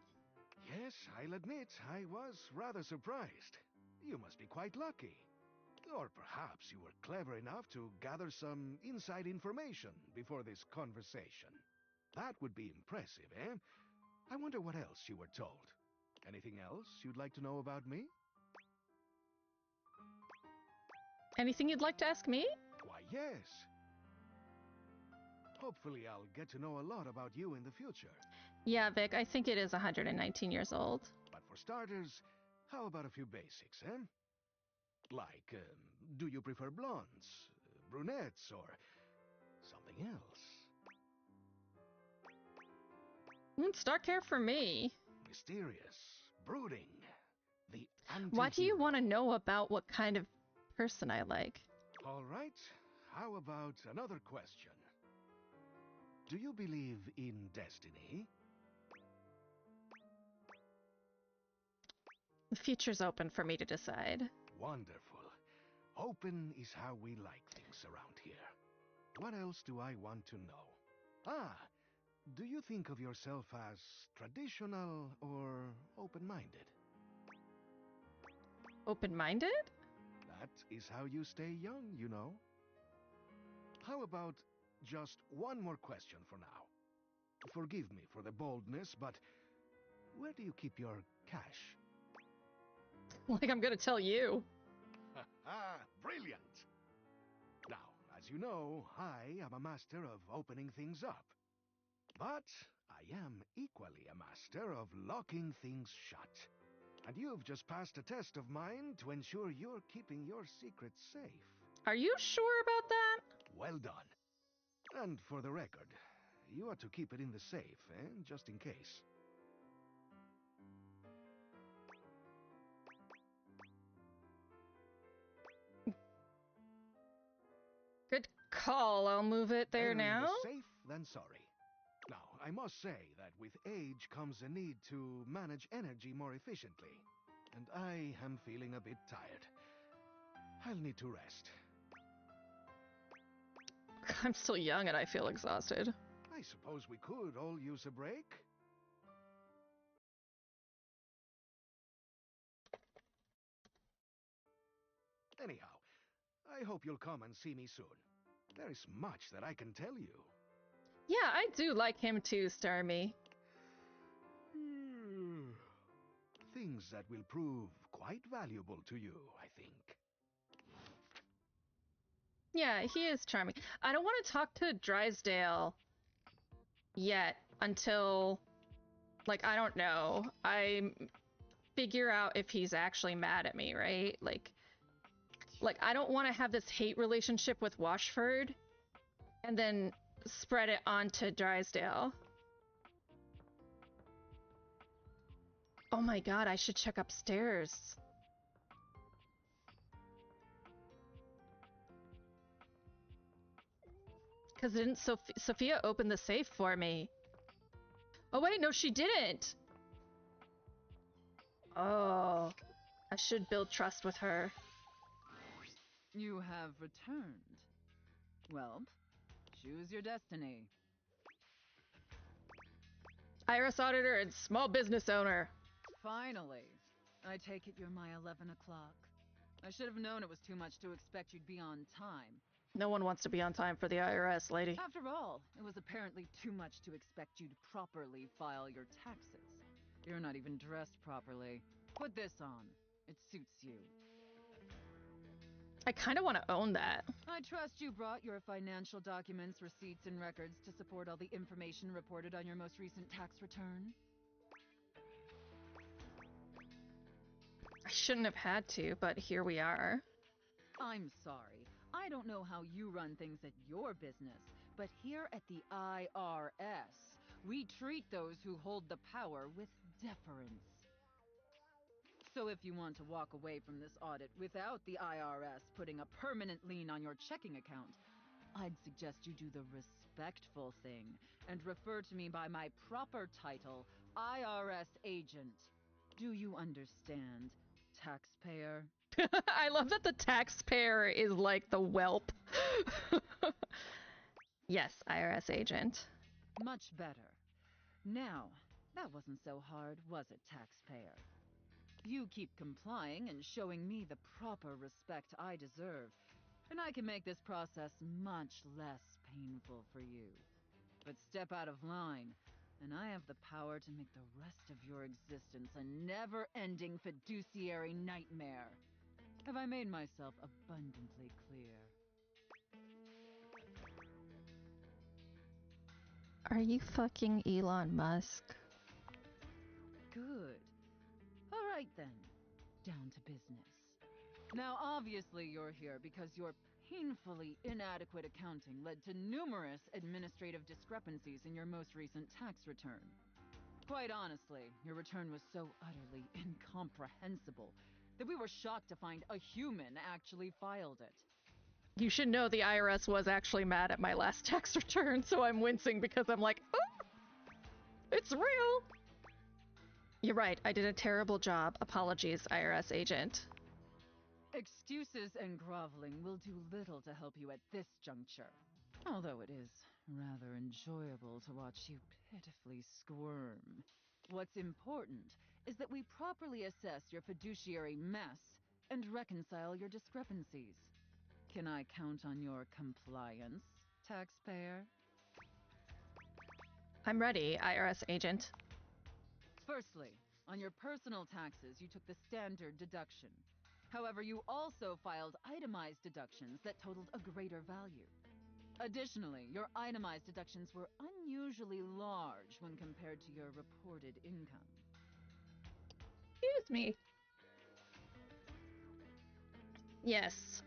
Yes, I'll admit, I was rather surprised. You must be quite lucky. Or perhaps you were clever enough to gather some inside information before this conversation. That would be impressive, eh? I wonder what else you were told. Anything else you'd like to know about me? Anything you'd like to ask me? Why, yes. Hopefully I'll get to know a lot about you in the future. Yeah, Vic, I think it is 119 years old. But for starters, how about a few basics, eh? Like, do you prefer blondes, brunettes, or something else? Dark hair for me. Mysterious, brooding, the anti-hero. Why do you want to know about what kind of person I like? All right, how about another question? Do you believe in destiny? The future's open for me to decide. Wonderful. Open is how we like things around here. What else do I want to know? Ah, do you think of yourself as traditional or open-minded? Open-minded? That is how you stay young, you know. How about just one more question for now? Forgive me for the boldness, but where do you keep your cash? Like I'm gonna tell you. Brilliant! Now, as you know, I am a master of opening things up. But I am equally a master of locking things shut. And you've just passed a test of mine to ensure you're keeping your secrets safe. Are you sure about that? Well done. And for the record, you ought to keep it in the safe, just in case. Good call. I'll move it there Better now. in the safe than sorry. Now, I must say that with age comes a need to manage energy more efficiently. And I am feeling a bit tired. I'll need to rest. I'm still young and I feel exhausted. I suppose we could all use a break? Anyhow, I hope you'll come and see me soon. There is much that I can tell you. Yeah, I do like him too, Starmie. Things that will prove quite valuable to you, I think. Yeah, he is charming. I don't want to talk to Drysdale yet until, like, I don't know. I figure out if he's actually mad at me, right? Like I don't want to have this hate relationship with Washford and then spread it onto Drysdale. Oh my god, I should check upstairs. Because didn't Sophia open the safe for me? Oh wait, no she didn't! Oh, I should build trust with her. You have returned. Well, Choose your destiny. IRS auditor and small business owner. Finally. I take it you're my 11 o'clock. I should have known it was too much to expect you'd be on time. No one wants to be on time for the IRS, lady. After all, it was apparently too much to expect you'd properly file your taxes. You're not even dressed properly. Put this on. It suits you. I kind of want to own that. I trust you brought your financial documents, receipts, and records to support all the information reported on your most recent tax return. I shouldn't have had to, but here we are. I'm sorry. I don't know how you run things at your business, but here at the IRS, we treat those who hold the power with deference. So if you want to walk away from this audit without the IRS putting a permanent lien on your checking account, I'd suggest you do the respectful thing and refer to me by my proper title, IRS agent. Do you understand, taxpayer? I love that the taxpayer is like the whelp. Yes, IRS agent. Much better. Now, that wasn't so hard, was it, taxpayer? You keep complying and showing me the proper respect I deserve, and I can make this process much less painful for you. But step out of line, and I have the power to make the rest of your existence a never-ending fiduciary nightmare. Have I made myself abundantly clear? Are you fucking Elon Musk? Good. All right then. Down to business. Now, obviously you're here because your painfully inadequate accounting led to numerous administrative discrepancies in your most recent tax return. Quite honestly, your return was so utterly incomprehensible that we were shocked to find a human actually filed it. You should know the IRS was actually mad at my last tax return, so I'm wincing because I'm like, oh, it's real. You're right, I did a terrible job. Apologies, IRS agent. Excuses and groveling will do little to help you at this juncture. Although it is rather enjoyable to watch you pitifully squirm. What's important is that we properly assess your fiduciary mess and reconcile your discrepancies. Can I count on your compliance, taxpayer? I'm ready, IRS agent. Firstly, on your personal taxes, you took the standard deduction. However, you also filed itemized deductions that totaled a greater value. Additionally, your itemized deductions were unusually large when compared to your reported income. Excuse me. Yes.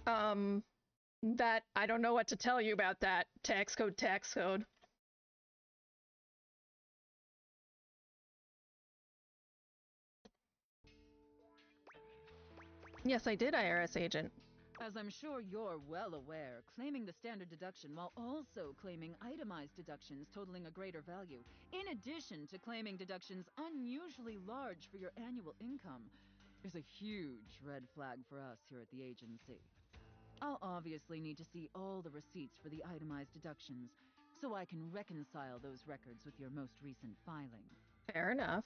That, I don't know what to tell you about that. Tax code, tax code. Yes, I did, IRS agent. As I'm sure you're well aware, claiming the standard deduction while also claiming itemized deductions totaling a greater value, in addition to claiming deductions unusually large for your annual income, is a huge red flag for us here at the agency. I'll obviously need to see all the receipts for the itemized deductions, so I can reconcile those records with your most recent filing. Fair enough.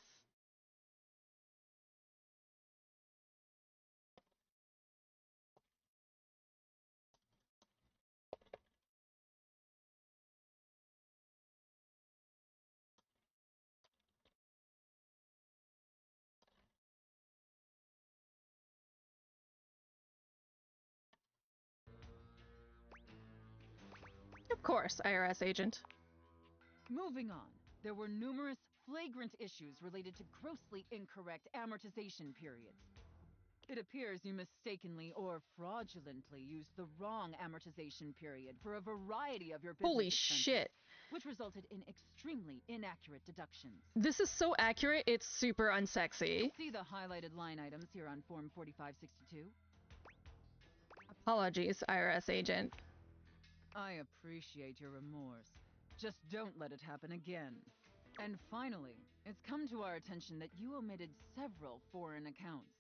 Of course, IRS agent. Moving on, there were numerous flagrant issues related to grossly incorrect amortization periods. It appears you mistakenly or fraudulently used the wrong amortization period for a variety of your business Holy expenses, shit. which resulted in extremely inaccurate deductions. This is so accurate, it's super unsexy. See the highlighted line items here on Form 4562? Apologies, IRS agent. I appreciate your remorse. Just don't let it happen again. And finally, it's come to our attention that you omitted several foreign accounts.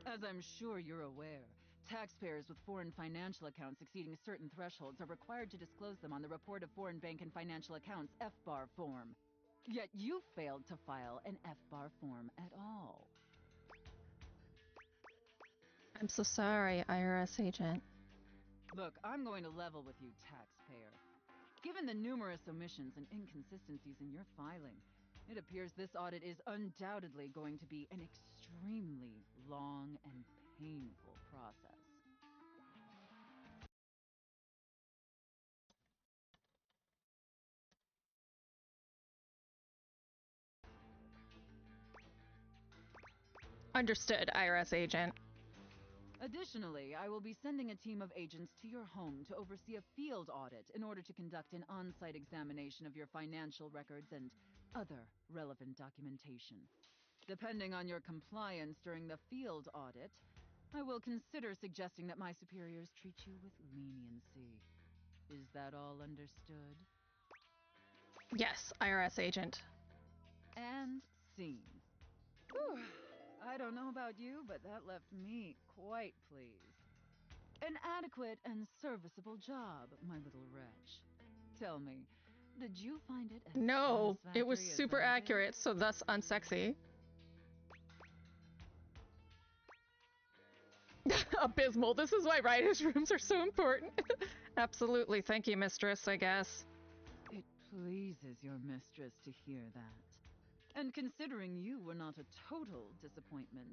As I'm sure you're aware, Taxpayers with foreign financial accounts exceeding certain thresholds are required to disclose them on the Report of Foreign Bank and Financial Accounts FBAR form. Yet you failed to file an FBAR form at all. I'm so sorry, IRS agent. Look, I'm going to level with you, taxpayer. Given the numerous omissions and inconsistencies in your filing, it appears this audit is undoubtedly going to be an extremely long and painful process. Understood, IRS agent. Additionally, I will be sending a team of agents to your home to oversee a field audit in order to conduct an on-site examination of your financial records and other relevant documentation. Depending on your compliance during the field audit, I will consider suggesting that my superiors treat you with leniency. Is that all understood? Yes, IRS agent. And scene. Whew. I don't know about you, but that left me quite pleased. An adequate and serviceable job, my little wretch. Tell me, did you find it as No, it was satisfactory as super I did? accurate, so thus unsexy. Abysmal. This is why writers' rooms are so important. Absolutely. Thank you, mistress, I guess. It pleases your mistress to hear that. And considering you were not a total disappointment,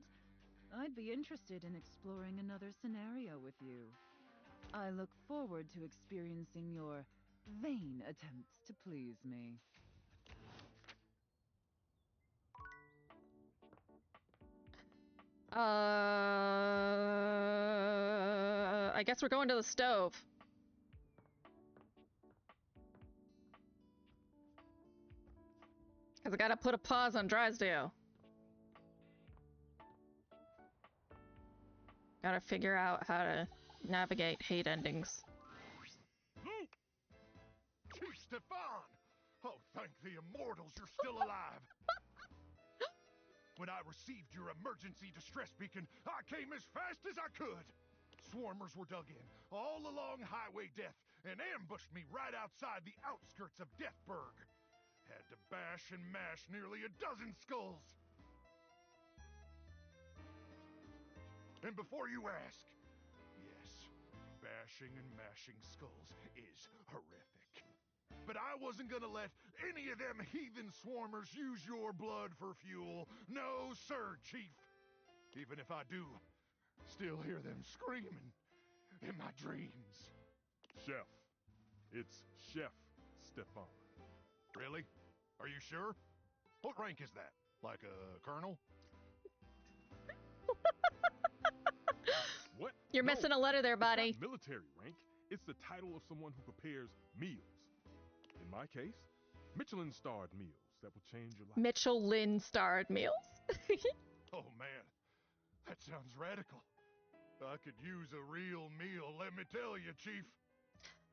I'd be interested in exploring another scenario with you. I look forward to experiencing your vain attempts to please me. I guess we're going to the stove. Because I gotta put a pause on Drysdale. Gotta figure out how to navigate hate endings. Luke! Chief Stefan! Oh, thank the immortals you're still alive! When I received your emergency distress beacon, I came as fast as I could! Swarmers were dug in, all along Highway Death, and ambushed me right outside the outskirts of Deathburg. Had to bash and mash nearly a dozen skulls. And before you ask, yes, bashing and mashing skulls is horrific. But I wasn't gonna let any of them heathen swarmers use your blood for fuel. No, sir, Chief. Even if I do, still hear them screaming in my dreams. Chef. It's Chef Stefan. Really? Are you sure? What rank is that? Like a colonel? What? You're No, missing a letter there, it's not buddy. military rank. It's the title of someone who prepares meals. In my case, Michelin-starred meals that will change your life. Michelin-starred meals. Oh man, that sounds radical. I could use a real meal, let me tell you, Chief.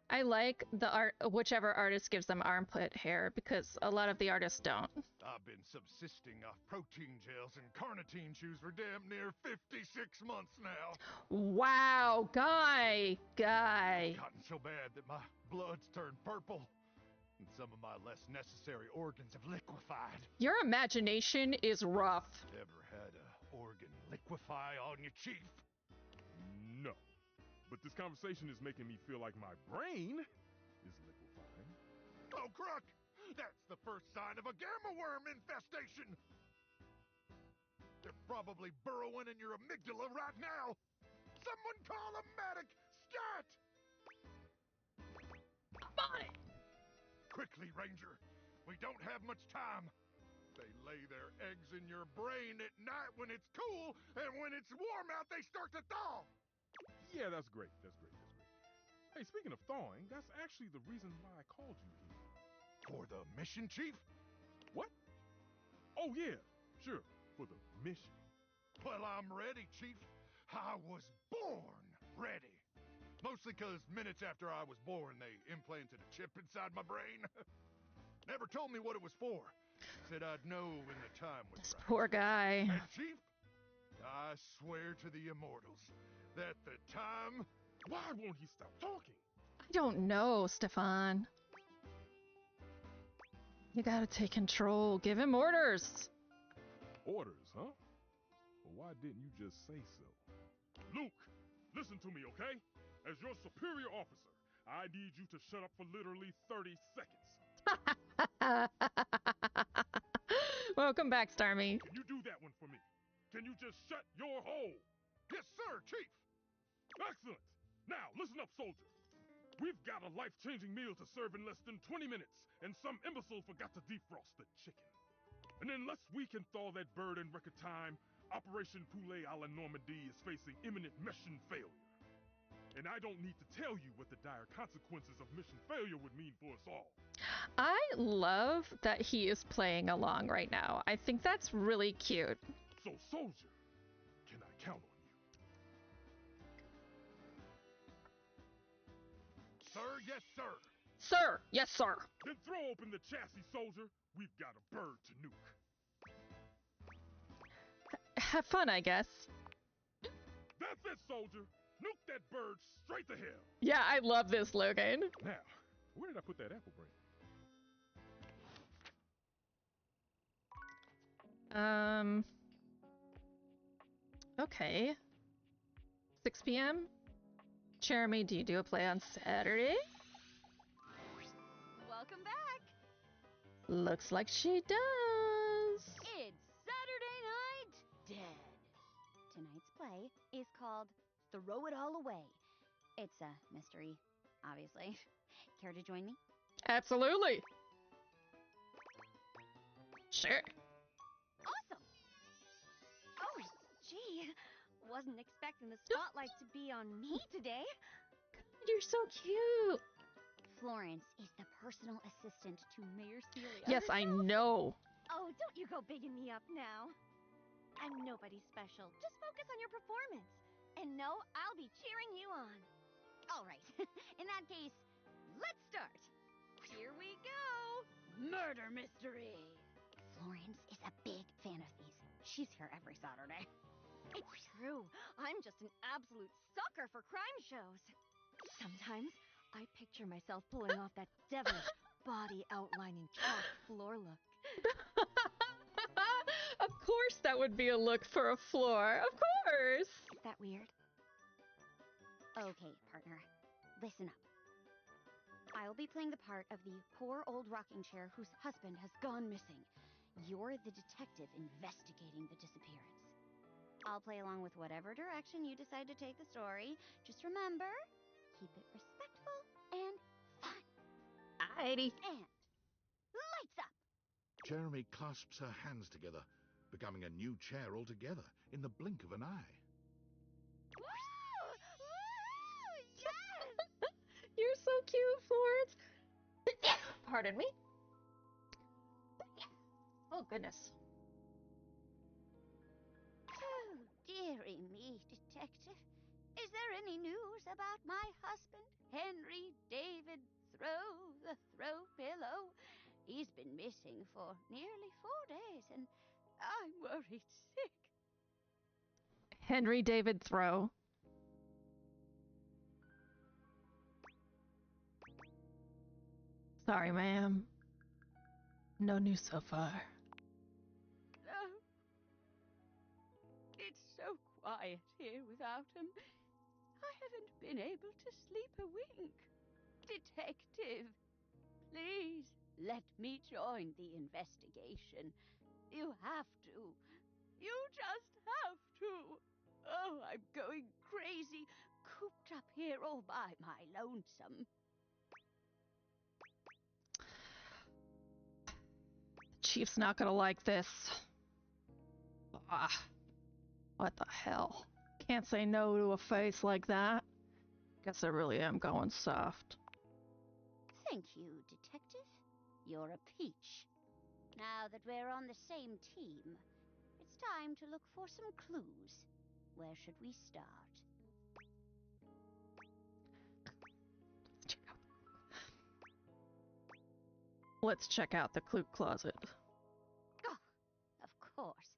I like the art, whichever artist gives them armpit hair, because a lot of the artists don't. I've been subsisting off protein gels and carnitine chews for damn near 56 months now. Wow, guy. Gotten so bad that my blood's turned purple, and some of my less necessary organs have liquefied. Your imagination is rough. Ever had a organ liquefy on you, Chief? No. But this conversation is making me feel like my brain is liquefying. Oh, Crook! That's the first sign of a gamma worm infestation! They're probably burrowing in your amygdala right now! Someone call a medic! Scat! I'm on it! Quickly, Ranger! We don't have much time! They lay their eggs in your brain at night when it's cool, and when it's warm out, they start to thaw! Yeah, that's great. That's great. Hey, speaking of thawing, that's actually the reason why I called you here. For the mission, Chief? What? Oh, yeah. Sure. For the mission. Well, I'm ready, Chief. I was born ready. Mostly because minutes after I was born, they implanted a chip inside my brain. Never told me what it was for. Said I'd know when the time was This right. poor guy. And Chief, I swear to the immortals, that the time... Why won't he stop talking? I don't know, Stefan. You gotta take control. Give him orders. Orders, huh? Well, why didn't you just say so? Luke, listen to me, okay? As your superior officer, I need you to shut up for literally 30 seconds. Welcome back, Starmie. Can you do that one for me? Can you just shut your hole? Yes, sir, Chief. Excellent. Now, listen up, soldier. We've got a life-changing meal to serve in less than 20 minutes, and some imbecile forgot to defrost the chicken. And unless we can thaw that bird in record time, Operation Poulet a la Normandie is facing imminent mission failure. And I don't need to tell you what the dire consequences of mission failure would mean for us all. I love that he is playing along right now. I think that's really cute. So, soldier, can I count on you? Sir, yes, sir. Sir, yes, sir. Then throw open the chassis, soldier. We've got a bird to nuke. Have fun, I guess. That's it, soldier. Nuke that bird straight to hell. Yeah, I love this, Logan. Now, where did I put that apple brain? Okay. 6 p.m. Jeremy, do you do a play on Saturday? Welcome back. Looks like she does. It's Saturday Night Dead. Tonight's play is called Throw It All Away. It's a mystery, obviously. Care to join me? Absolutely. Sure. Awesome. Oh, gee. Wasn't expecting the spotlight to be on me today. You're so cute. Florence is the personal assistant to Mayor Celia. Yes, I know. Oh, don't you go bigging me up now. I'm nobody special. Just focus on your performance. And no, I'll be cheering you on. All right. In that case, let's start. Here we go. Murder mystery. Florence is a big fan of these. She's here every Saturday. It's true. I'm just an absolute sucker for crime shows. Sometimes I picture myself pulling off that devilish body outlining chalk floor look. Of course that would be a look for a floor. Of course. Is that weird? Okay, partner. Listen up. I'll be playing the part of the poor old rocking chair whose husband has gone missing. You're the detective investigating the disappearance. I'll play along with whatever direction you decide to take the story. Just remember, keep it respectful and fun. Alrighty. And lights up. Jeremy clasps her hands together, becoming a new chair altogether in the blink of an eye. Woo! Woo! Yes! You're so cute, Florence. Pardon me. Oh, goodness. Oh, dearie me, detective. Is there any news about my husband, Henry David Throw, the throw pillow? He's been missing for nearly 4 days, and I'm worried sick. Henry David Thoreau. Sorry, ma'am. No news so far. No. It's so quiet here without him. I haven't been able to sleep a wink. Detective, please let me join the investigation. You have to. You just have to. Oh, I'm going crazy, cooped up here all by my lonesome. The chief's not gonna like this. Ah, what the hell? Can't say no to a face like that. Guess I really am going soft. Thank you, Detective. You're a peach. Now that we're on the same team, it's time to look for some clues. Where should we start? Let's check out the clue closet. Oh, of course.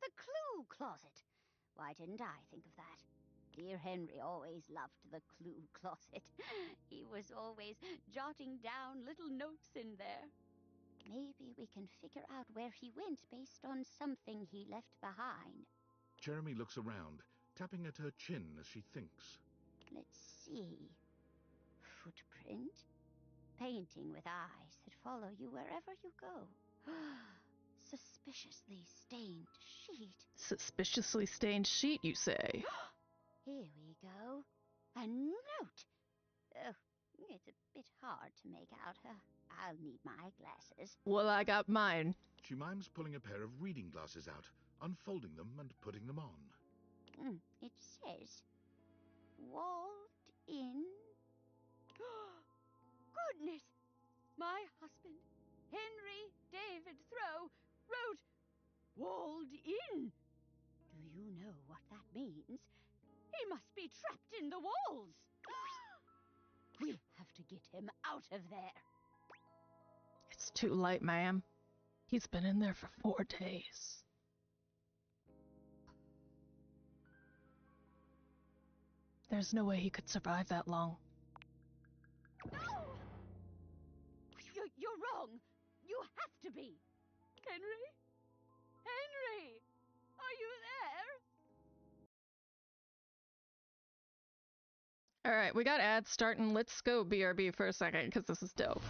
The clue closet. Why didn't I think of that? Dear Henry always loved the clue closet. He was always jotting down little notes in there. Maybe we can figure out where he went based on something he left behind. Jeremy looks around, tapping at her chin as she thinks. Let's see. Footprint? Painting with eyes that follow you wherever you go. Suspiciously stained sheet. Suspiciously stained sheet, you say? Here we go. A note. Oh, it's a bit hard to make out. I'll need my glasses. Well, I got mine. She mimes pulling a pair of reading glasses out, unfolding them and putting them on. It says, walled in. Goodness! My husband, Henry David Thoreau, wrote, walled in. Do you know what that means? He must be trapped in the walls. We have to get him out of there. It's too late, ma'am. He's been in there for 4 days. There's no way he could survive that long. You're wrong. You have to be. Henry? Henry! Are you there? Alright, we got ads starting. Let's go BRB for a second, because this is dope.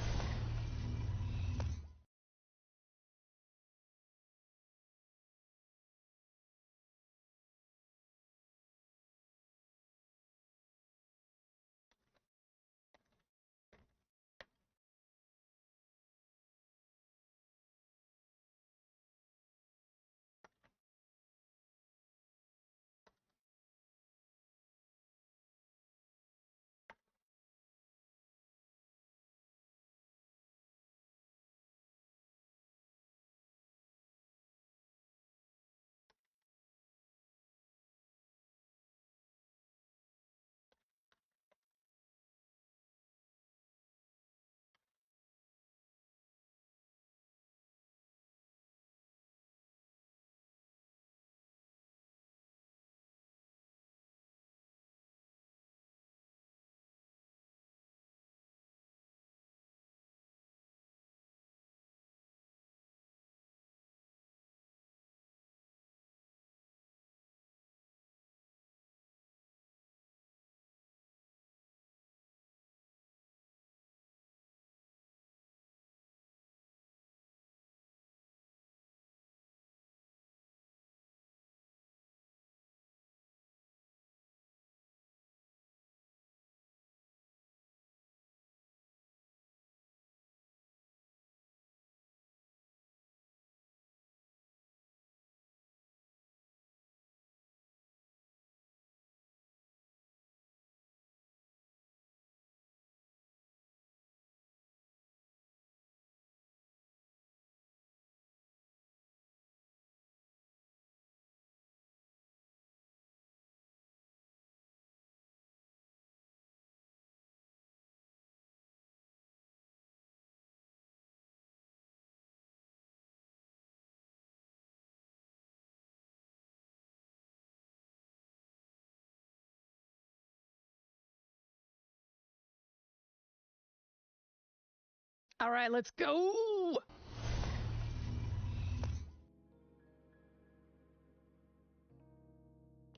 Alright, let's go!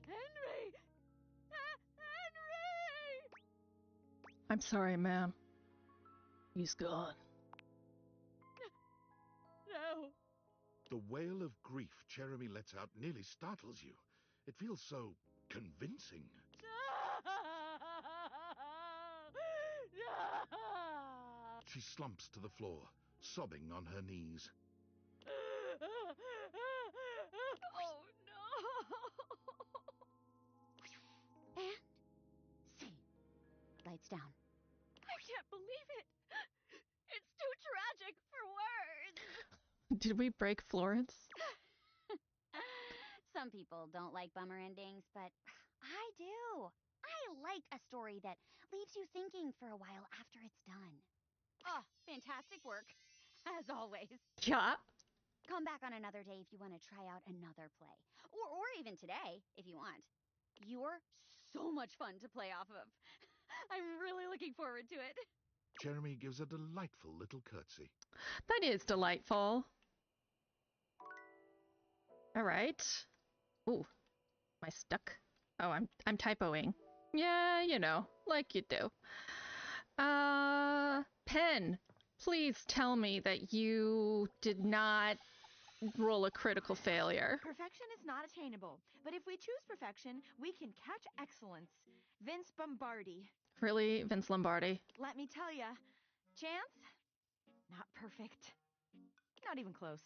Henry! Henry! I'm sorry, ma'am. He's gone. No. The wail of grief Jeremy lets out nearly startles you. It feels so convincing. She slumps to the floor, sobbing on her knees. Oh, no. And scene. Lights down. I can't believe it. It's too tragic for words. Did we break Florence? Some people don't like bummer endings, but I do. I like a story that leaves you thinking for a while after it's done. Oh, fantastic work, as always. Yeah. Come back on another day if you want to try out another play. Or even today, if you want. You're so much fun to play off of. I'm really looking forward to it. Jeremy gives a delightful little curtsy. That is delightful. All right. Ooh, am I stuck? Oh, I'm typoing. Yeah, you know, like you do. Pen, please tell me that you did not roll a critical failure. Perfection is not attainable, but if we choose perfection, we can catch excellence. Vince Bombardi. Really, Vince Lombardi? Let me tell ya, Chance, not perfect. Not even close.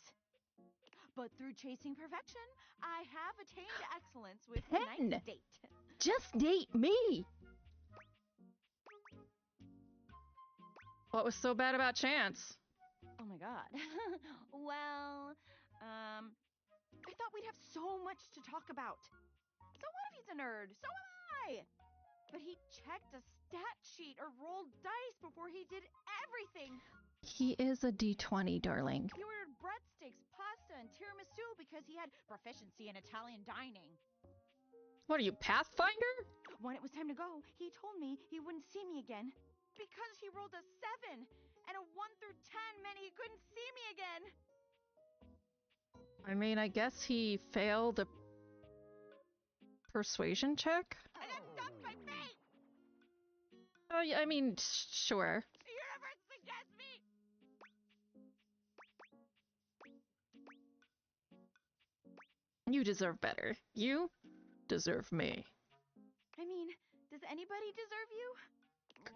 But through chasing perfection, I have attained excellence with tonight's date. Just date me! What was so bad about Chance? Oh my god. Well, I thought we'd have so much to talk about. So what if he's a nerd? So am I! But he checked a stat sheet or rolled dice before he did everything. He is a D20, darling. He ordered breadsticks, pasta, and tiramisu because he had proficiency in Italian dining. What are you, Pathfinder? When it was time to go, he told me he wouldn't see me again because he rolled a 7 and a 1 through 10 meant he couldn't see me again. I mean, I guess he failed a persuasion check? And then stumped my fate! Oh, yeah, I mean, sure. The universe against me! You deserve better. You deserve me. I mean, does anybody deserve you?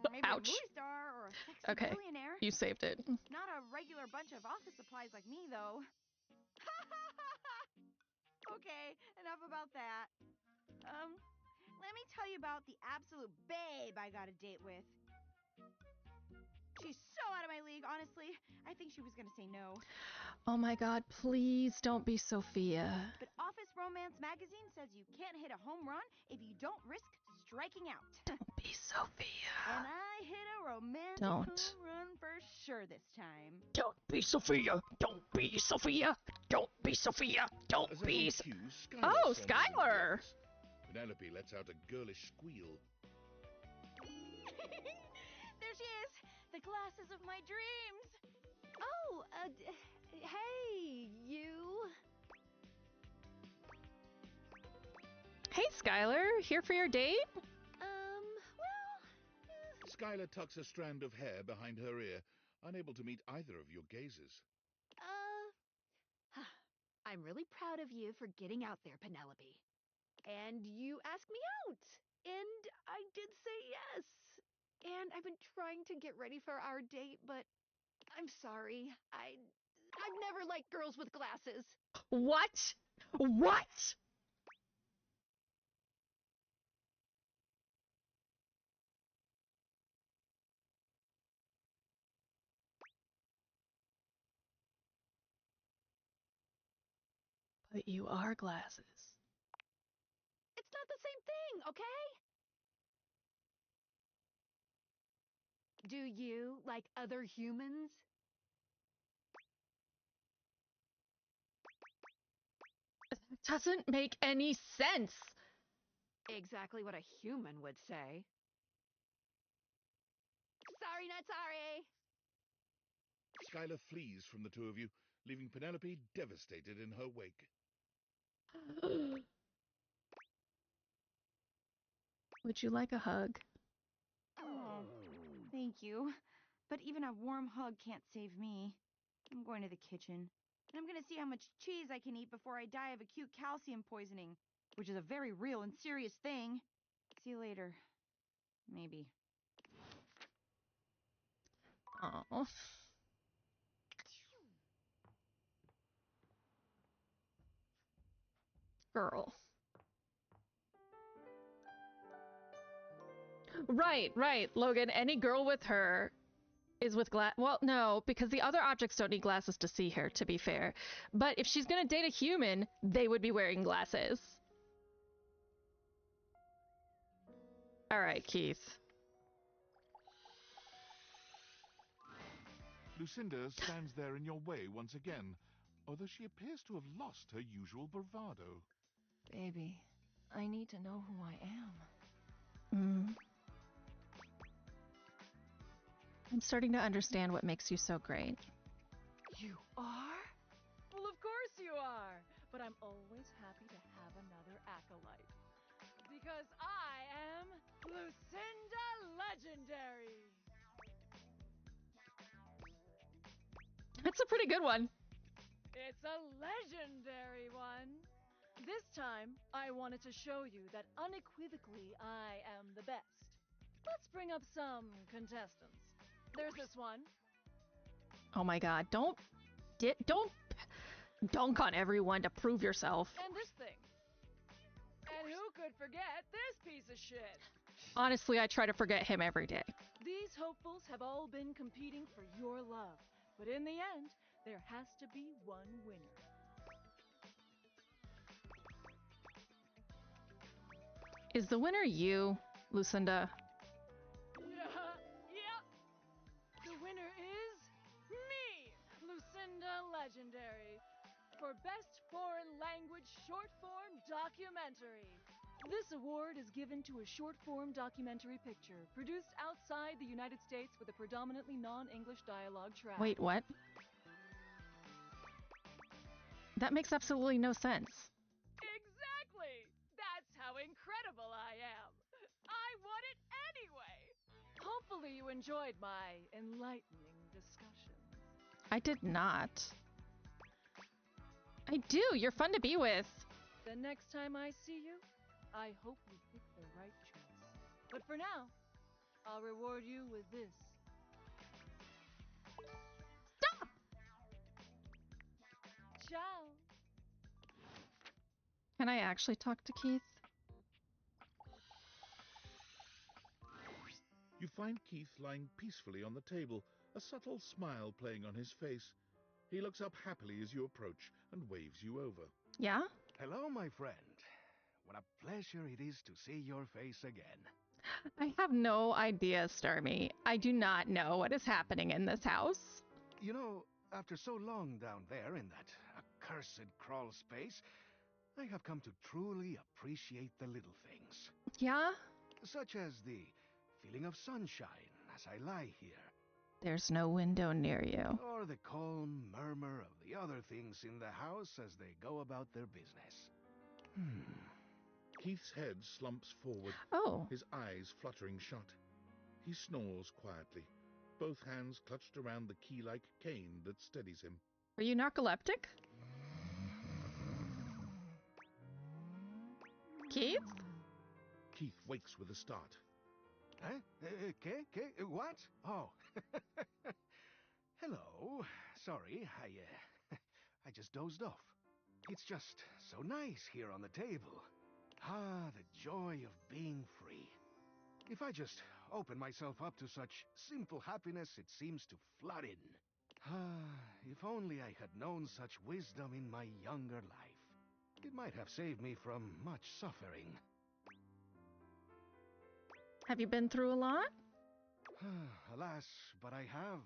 Maybe Ouch. a movie star or a sexy Okay, billionaire. you saved it. Not a regular bunch of office supplies like me, though. Okay, enough about that. Let me tell you about the absolute babe I got a date with. She's so out of my league, honestly. I think she was gonna say no. Oh my god, please don't be Sophia. But Office Romance magazine says you can't hit a home run if you don't risk striking out. Don't be Sophia. And I hit a romantic Don't. home run for sure this time. Don't be Sophia. Don't be Sophia. Don't be Sophia. Don't As be on so cue, Skylar Oh, saunters into the Skylar! office. Penelope lets out a girlish squeal. There she is, the glasses of my dreams. Oh, hey, you. Hey, Skylar. Here for your date? Skylar tucks a strand of hair behind her ear, unable to meet either of your gazes. I'm really proud of you for getting out there, Penelope. And you asked me out, and I did say yes. And I've been trying to get ready for our date, but I'm sorry. I've never liked girls with glasses. What? What? But you are glasses. It's not the same thing, okay? Do you like other humans? Doesn't make any sense. Exactly what a human would say. Sorry, not sorry. Skylar flees from the two of you, leaving Penelope devastated in her wake. Would you like a hug? Oh, thank you. But even a warm hug can't save me. I'm going to the kitchen. And I'm gonna see how much cheese I can eat before I die of acute calcium poisoning, which is a very real and serious thing. See you later. Maybe. Oh. Girl. Right, Logan. Any girl with her is with glass. Well, no, because the other objects don't need glasses to see her, to be fair. But if she's gonna date a human, they would be wearing glasses. Alright, Keith. Lucinda stands there in your way once again, although she appears to have lost her usual bravado. Baby, I need to know who I am. Mm. I'm starting to understand what makes you so great. You are? Well, of course you are. But I'm always happy to have another acolyte. Because I am Lucinda Legendary. That's a pretty good one. It's a legendary one. This time, I wanted to show you that unequivocally I am the best. Let's bring up some contestants. There's this one. Oh my god, don't dunk on everyone to prove yourself. And this thing. And who could forget this piece of shit? Honestly, I try to forget him every day. These hopefuls have all been competing for your love. But in the end, there has to be one winner. Is the winner you, Lucinda? Yeah. The winner is me, Lucinda Legendary, for Best Foreign Language Short Form Documentary. This award is given to a short form documentary picture produced outside the United States with a predominantly non-English dialogue track. Wait, what? That makes absolutely no sense. Exactly! That's how incredible I am. I won it anyway. Hopefully you enjoyed my enlightening discussions. I did not. I do. You're fun to be with. The next time I see you, I hope you pick the right choice. But for now, I'll reward you with this. Stop! Ciao. Can I actually talk to Keith? You find Keith lying peacefully on the table, a subtle smile playing on his face. He looks up happily as you approach and waves you over. Yeah? Hello, my friend. What a pleasure it is to see your face again. I have no idea, Starmie. I do not know what is happening in this house. You know, after so long down there in that accursed crawl space, I have come to truly appreciate the little things. Yeah? Such as the feeling of sunshine as I lie here. There's no window near you. Or the calm murmur of the other things in the house as they go about their business. Keith's head slumps forward, his eyes fluttering shut. He snores quietly, both hands clutched around the key-like cane that steadies him. Are you narcoleptic? Keith? Keith wakes with a start. Huh? What? Oh. Hello. Sorry, I just dozed off. It's just so nice here on the table. Ah, the joy of being free. If I just open myself up to such simple happiness, it seems to flood in. Ah, if only I had known such wisdom in my younger life. It might have saved me from much suffering. Have you been through a lot? Alas, but I have.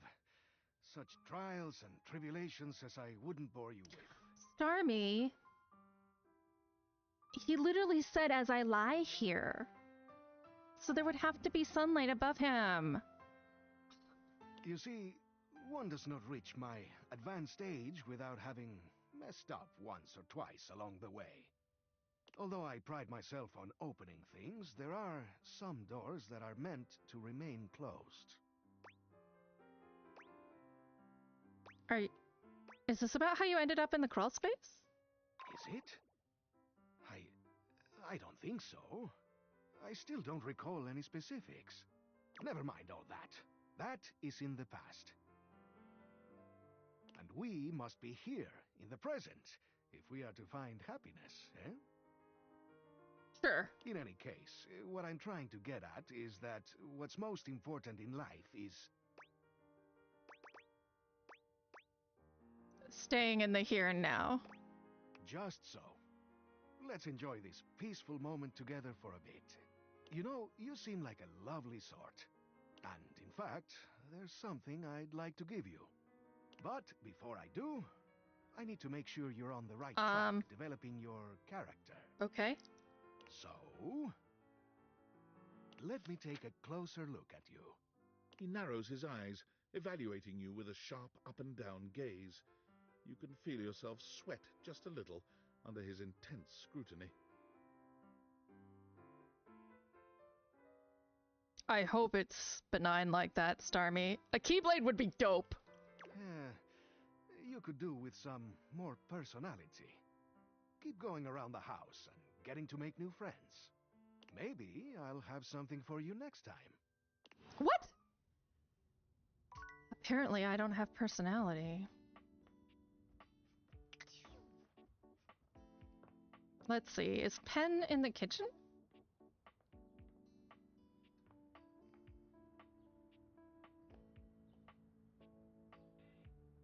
Such trials and tribulations as I wouldn't bore you with. Starmie. He literally said, as I lie here. So there would have to be sunlight above him. You see, one does not reach my advanced age without having messed up once or twice along the way. Although I pride myself on opening things, there are some doors that are meant to remain closed. Is this about how you ended up in the crawl space? Is it? I don't think so. I still don't recall any specifics. Never mind all that. That is in the past. And we must be here, in the present, if we are to find happiness, eh? Sure. In any case, what I'm trying to get at is that what's most important in life is... Staying in the here and now. Just so. Let's enjoy this peaceful moment together for a bit. You know, you seem like a lovely sort. And in fact, there's something I'd like to give you. But before I do, I need to make sure you're on the right track developing your character. Okay. So, let me take a closer look at you. He narrows his eyes, evaluating you with a sharp up-and-down gaze. You can feel yourself sweat just a little under his intense scrutiny. I hope it's benign like that, Starmie. A Keyblade would be dope. You could do with some more personality. Keep going around the house and getting to make new friends. Maybe I'll have something for you next time. What? Apparently I don't have personality. Let's see, is Pen in the kitchen?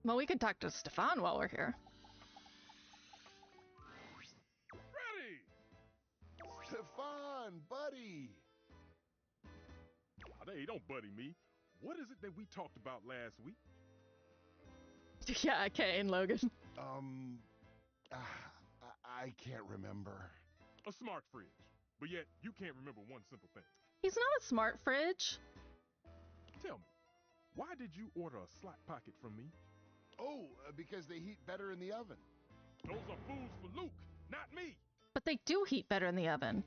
Well, we could talk to Stefan while we're here. Ready! Stefan, buddy! Oh, they don't buddy me. What is it that we talked about last week? Yeah, Kane, Logan. I can't remember. A smart fridge. But yet, you can't remember one simple thing. He's not a smart fridge. Tell me, why did you order a slot pocket from me? Oh, because they heat better in the oven. Those are foods for Luke, not me. But they do heat better in the oven.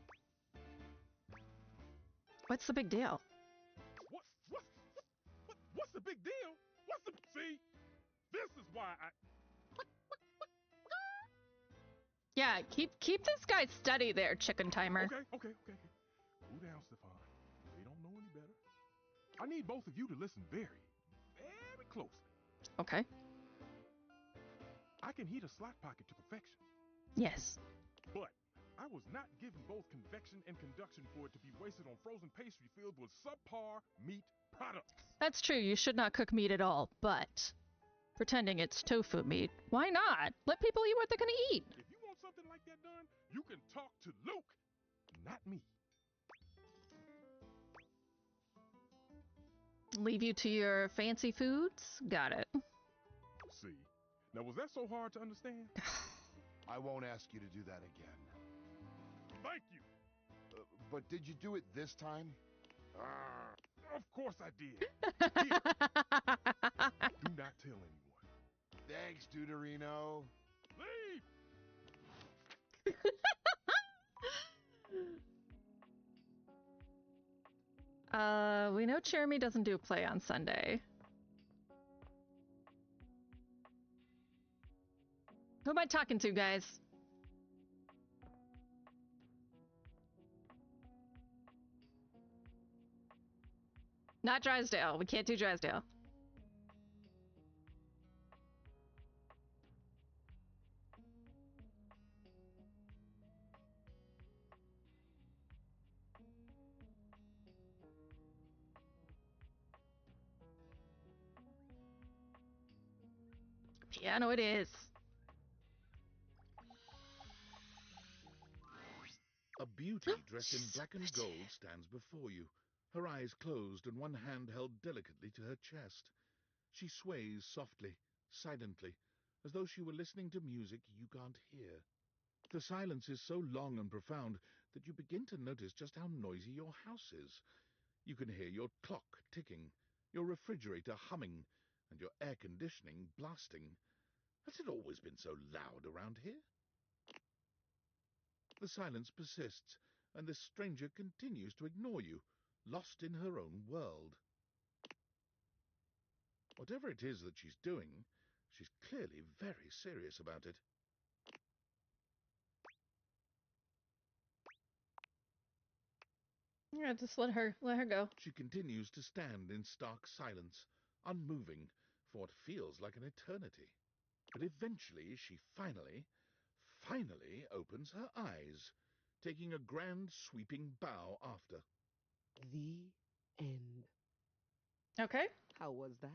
What's the big deal? What's the big deal? See? This is why I... Yeah, keep this guy steady there, chicken timer. Okay. Cool down, Stefan. They don't know any better. I need both of you to listen very closely. Okay. I can heat a slot pocket to perfection. Yes. But I was not given both convection and conduction for it to be wasted on frozen pastry filled with subpar meat products. That's true, you should not cook meat at all, but pretending it's tofu meat, why not? Let people eat what they're gonna eat. If you want something like that done, you can talk to Luke, not me. Leave you to your fancy foods? Got it. See. Now, was that so hard to understand? I won't ask you to do that again. Thank you. But did you do it this time? Of course I did. Here. Do not tell anyone. Thanks, Deuterino. Leave! We know Jeremy doesn't do play on Sunday. Who am I talking to, guys? Not Drysdale. We can't do Drysdale. Piano it is. A beauty dressed in black and gold stands before you, her eyes closed and one hand held delicately to her chest. She sways softly, silently, as though she were listening to music you can't hear. The silence is so long and profound that you begin to notice just how noisy your house is. You can hear your clock ticking, your refrigerator humming, and your air conditioning blasting. Has it always been so loud around here? The silence persists, and the stranger continues to ignore you, lost in her own world. Whatever it is that she's doing, she's clearly very serious about it. Yeah, just let her go. She continues to stand in stark silence, unmoving for what feels like an eternity. But eventually she finally opens her eyes, taking a grand sweeping bow after. The end. Okay. How was that?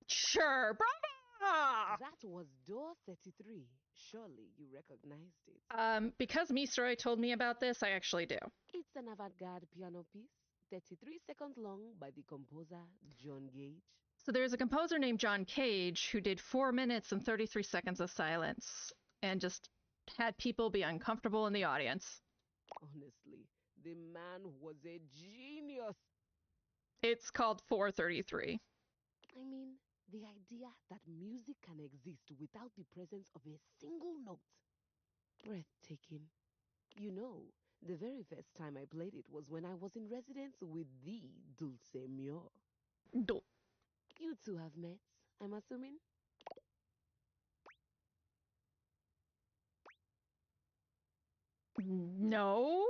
Sure, bravo! That was door 33. Surely you recognized it. Because Misroy told me about this, I actually do. It's an avant-garde piano piece, 33 seconds long, by the composer John Gage. So there's a composer named John Cage who did 4 minutes and 33 seconds of silence and just had people be uncomfortable in the audience. Honestly, the man was a genius. It's called 433. I mean, the idea that music can exist without the presence of a single note. Breathtaking. You know, the very first time I played it was when I was in residence with the Dulce Mio. You two have met, I'm assuming? No?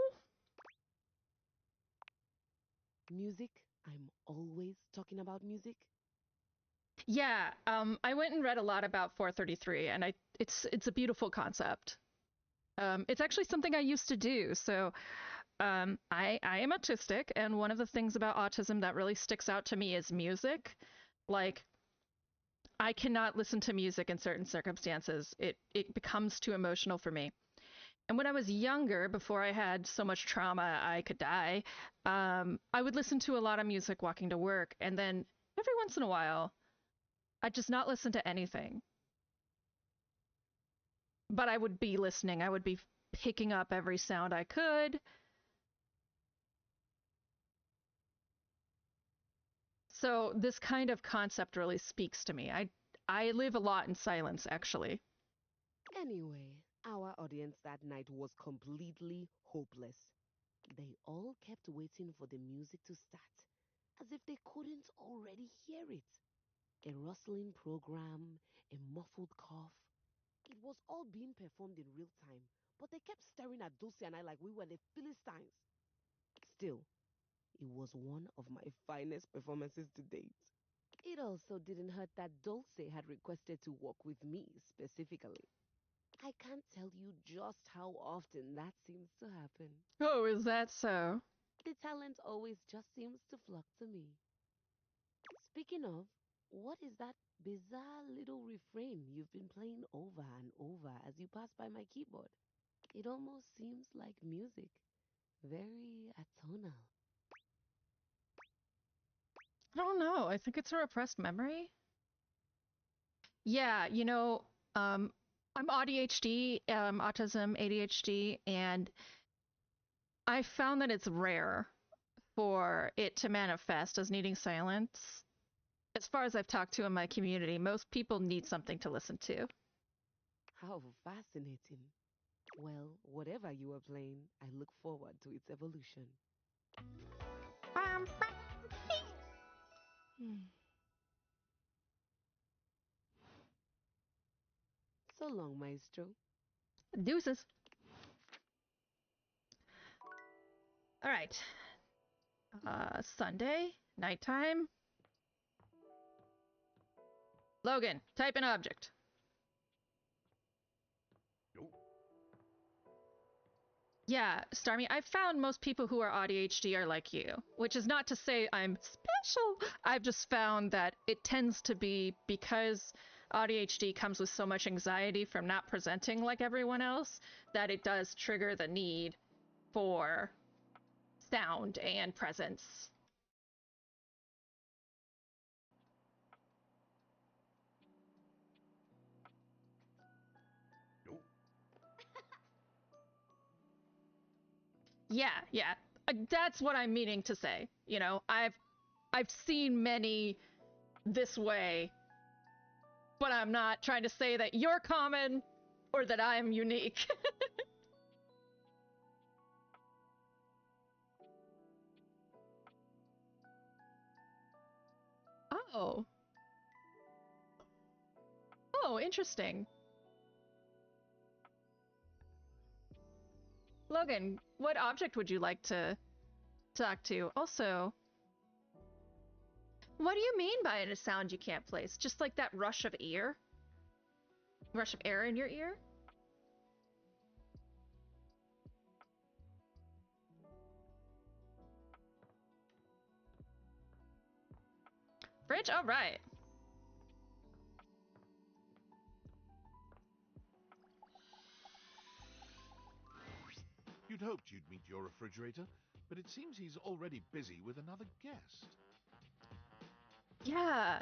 Music? I'm always talking about music. Yeah, I went and read a lot about 433, and it's a beautiful concept. It's actually something I used to do. So I am autistic, and one of the things about autism that really sticks out to me is music. Like, I cannot listen to music in certain circumstances. It becomes too emotional for me. And when I was younger, before I had so much trauma I could die, I would listen to a lot of music walking to work, and then every once in a while, I'd just not listen to anything. But I would be listening. I would be picking up every sound I could. So this kind of concept really speaks to me. I live a lot in silence, actually. Anyway, our audience that night was completely hopeless. They all kept waiting for the music to start, as if they couldn't already hear it. A rustling program, a muffled cough. It was all being performed in real time, but they kept staring at Dulce and I like we were the Philistines. Still, it was one of my finest performances to date. It also didn't hurt that Dulce had requested to work with me specifically. I can't tell you just how often that seems to happen. Oh, is that so? The talent always just seems to flock to me. Speaking of, what is that bizarre little refrain you've been playing over and over as you pass by my keyboard? It almost seems like music. Very atonal. I don't know. I think it's a repressed memory. Yeah, I'm ADHD, autism, ADHD, and I found that it's rare for it to manifest as needing silence. As far as I've talked to in my community, most people need something to listen to. How fascinating. Well, whatever you are playing, I look forward to its evolution. So long, Maestro. Deuces. All right. Sunday, nighttime. Logan, type an object. Yeah, Starmie, I've found most people who are ADHD are like you, which is not to say I'm special. I've just found that it tends to be because ADHD comes with so much anxiety from not presenting like everyone else that it does trigger the need for sound and presence. Yeah. That's what I'm meaning to say. I've seen many this way, but I'm not trying to say that you're common or that I'm unique. Oh. Oh, interesting. Logan, what object would you like to talk to? Also, what do you mean by a sound you can't place? Just like that rush of air? Rush of air in your ear? Fridge? All right. You'd hoped you'd meet your refrigerator, but it seems he's already busy with another guest. Yeah.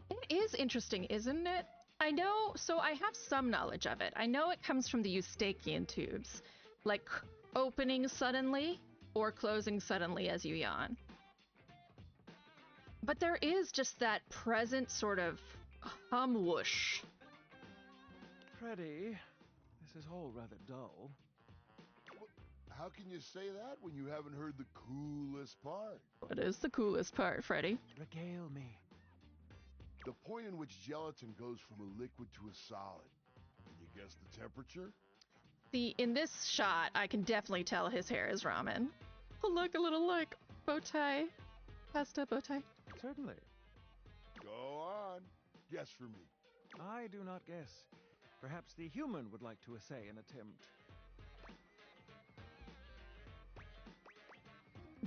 It is interesting, isn't it? I have some knowledge of it. I know it comes from the Eustachian tubes. Like, opening suddenly or closing suddenly as you yawn. But there is just that present sort of hum whoosh. Freddy, this is all rather dull. How can you say that when you haven't heard the coolest part? What is the coolest part, Freddy? Regale me. The point in which gelatin goes from a liquid to a solid. Can you guess the temperature? See, in this shot, I can definitely tell his hair is ramen. Oh, look, a little, like, bow tie. Pasta bow tie. Certainly. Go on. Guess for me. I do not guess. Perhaps the human would like to essay an attempt.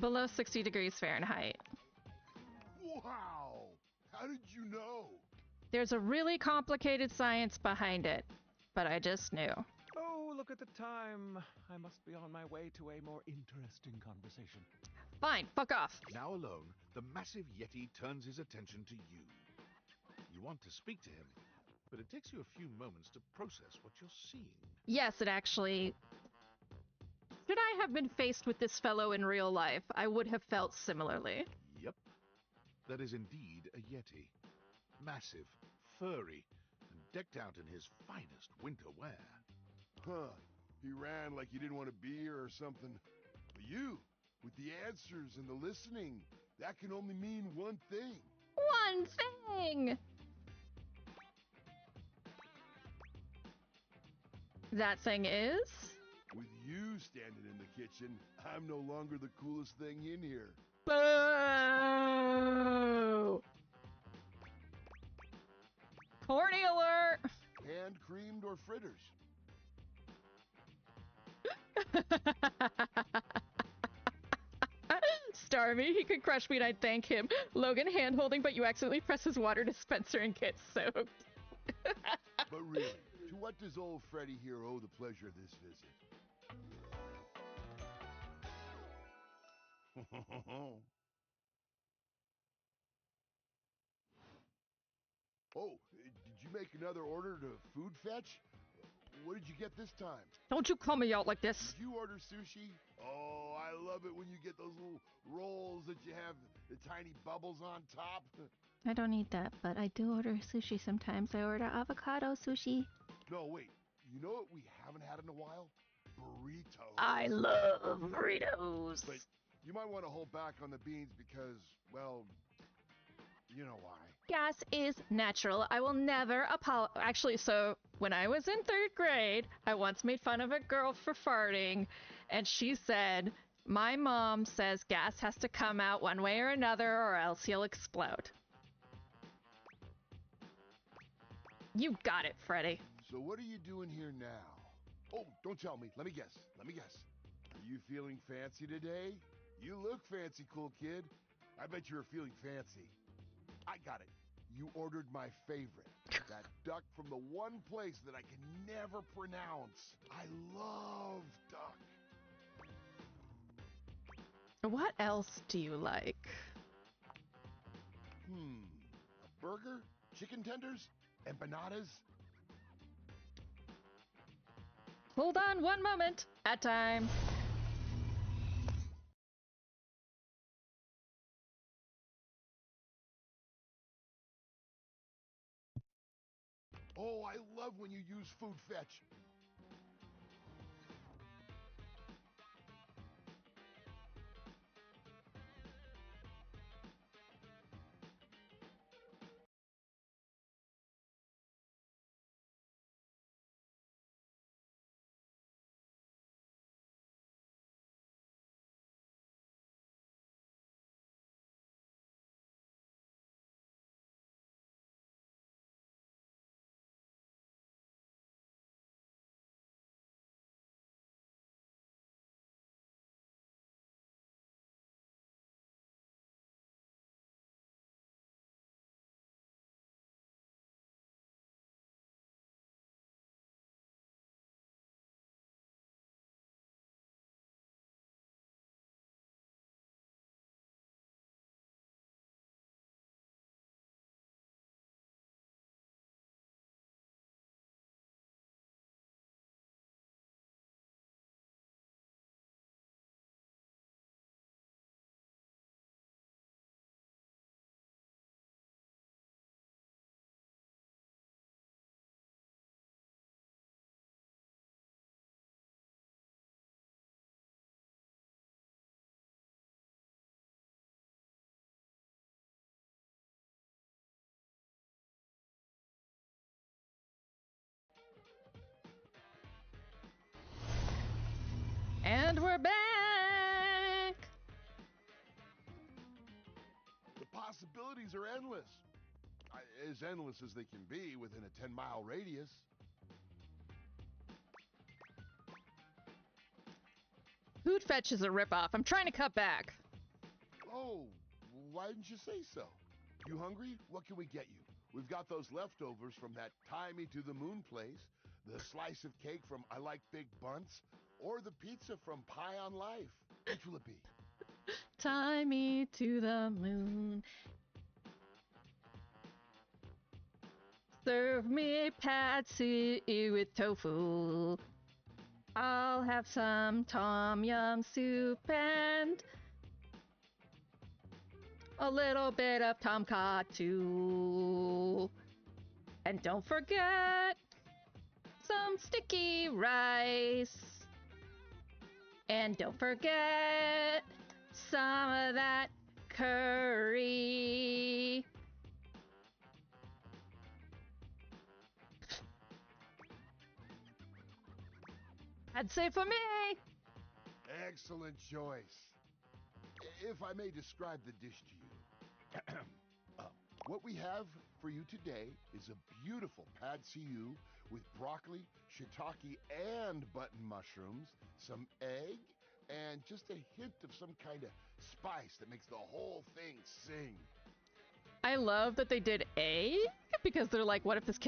Below 60 degrees Fahrenheit. Wow! How did you know? There's a really complicated science behind it, but I just knew. Oh, look at the time. I must be on my way to a more interesting conversation. Fine, fuck off. Now alone, the massive Yeti turns his attention to you. You want to speak to him, but it takes you a few moments to process what you're seeing. Yes, it actually... Should I have been faced with this fellow in real life, I would have felt similarly. Yep. That is indeed a Yeti. Massive, furry, and decked out in his finest winter wear. Huh. He ran like he didn't want to be here or something. But you, with the answers and the listening, that can only mean one thing. One thing! That thing is? With you standing in the kitchen, I'm no longer the coolest thing in here. Boo! Corny alert! Hand creamed or fritters? Starmie, he could crush me and I'd thank him. Logan hand holding, but you accidentally press his water dispenser and get soaked. But really, to what does old Freddy here owe the pleasure of this visit? Oh, did you make another order to food fetch? What did you get this time? Don't you call me out like this. Did you order sushi? Oh, I love it when you get those little rolls that you have the tiny bubbles on top. I don't eat that, but I do order sushi sometimes. I order avocado sushi. No, wait. You know what we haven't had in a while? Burritos. I love burritos. But you might want to hold back on the beans because, well, you know why. Gas is natural. I will never apologize. Actually, so when I was in 3rd grade, I once made fun of a girl for farting, and she said, my mom says gas has to come out one way or another or else he'll explode. You got it, Freddy. So what are you doing here now? Oh, don't tell me. Let me guess. Are you feeling fancy today? You look fancy, cool kid. I bet you're feeling fancy. I got it. You ordered my favorite. That duck from the one place that I can never pronounce. I love duck. What else do you like? A burger? Chicken tenders? Empanadas? Hold on one moment. At time. Oh, I love when you use food fetch. And we're back! The possibilities are endless. As endless as they can be within a 10-mile radius. Food Fetch is a ripoff. I'm trying to cut back. Oh, why didn't you say so? You hungry? What can we get you? We've got those leftovers from that Tie Me to the Moon place, the slice of cake from I Like Big Bunts, or the pizza from Pie on Life. Which will it be? Tie me to the moon. Serve me patsy with tofu. I'll have some tom yum soup and a little bit of tonkatsu. And don't forget some sticky rice. And don't forget some of that curry. I'd say for me. Excellent choice. If I may describe the dish to you. What we have for you today is a beautiful pad see ew with broccoli, shiitake, and button mushrooms, some egg, and just a hint of some kind of spice that makes the whole thing sing. I love that they did egg because they're like, what if this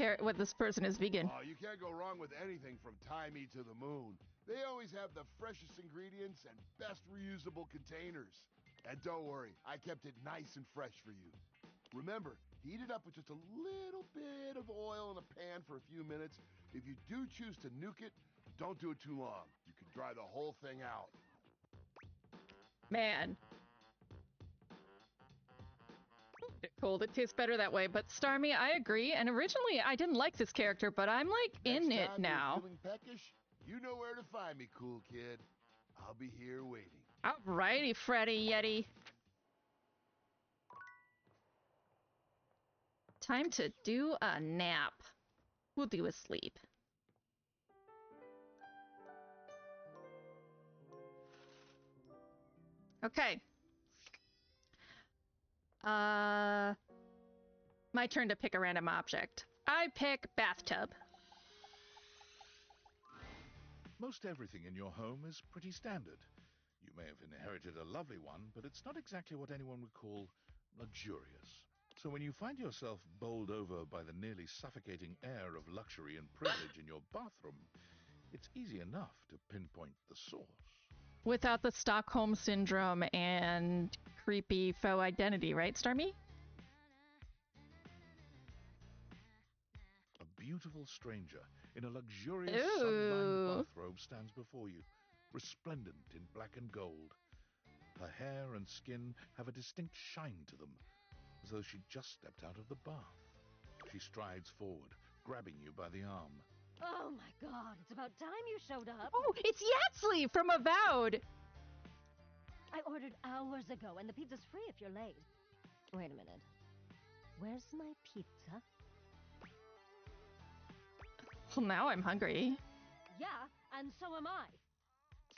person is vegan? Oh, you can't go wrong with anything from Tie Me to the Moon. They always have the freshest ingredients and best reusable containers. And don't worry, I kept it nice and fresh for you. Remember, heat it up with just a little bit of oil in a pan for a few minutes. If you do choose to nuke it, don't do it too long. You can dry the whole thing out. Man. Cool, it tastes better that way. But Starmie, I agree. And originally, I didn't like this character, but I'm like in it now. Feeling peckish? You know where to find me, cool kid. I'll be here waiting. Alrighty, Freddy Yeti. Time to do a nap. We'll do a sleep. Okay. My turn to pick a random object. I pick bathtub. Most everything in your home is pretty standard. You may have inherited a lovely one, but it's not exactly what anyone would call luxurious. So when you find yourself bowled over by the nearly suffocating air of luxury and privilege in your bathroom, it's easy enough to pinpoint the source. Without the Stockholm Syndrome and creepy faux identity, right, Starmie? A beautiful stranger in a luxurious sun-lined bathrobe stands before you, resplendent in black and gold. Her hair and skin have a distinct shine to them, as though she'd just stepped out of the bath. She strides forward, grabbing you by the arm. Oh my god, it's about time you showed up. Oh, it's Yatsli from Avowed! I ordered hours ago, and the pizza's free if you're late. Wait a minute. Where's my pizza? Well, now I'm hungry. Yeah, and so am I.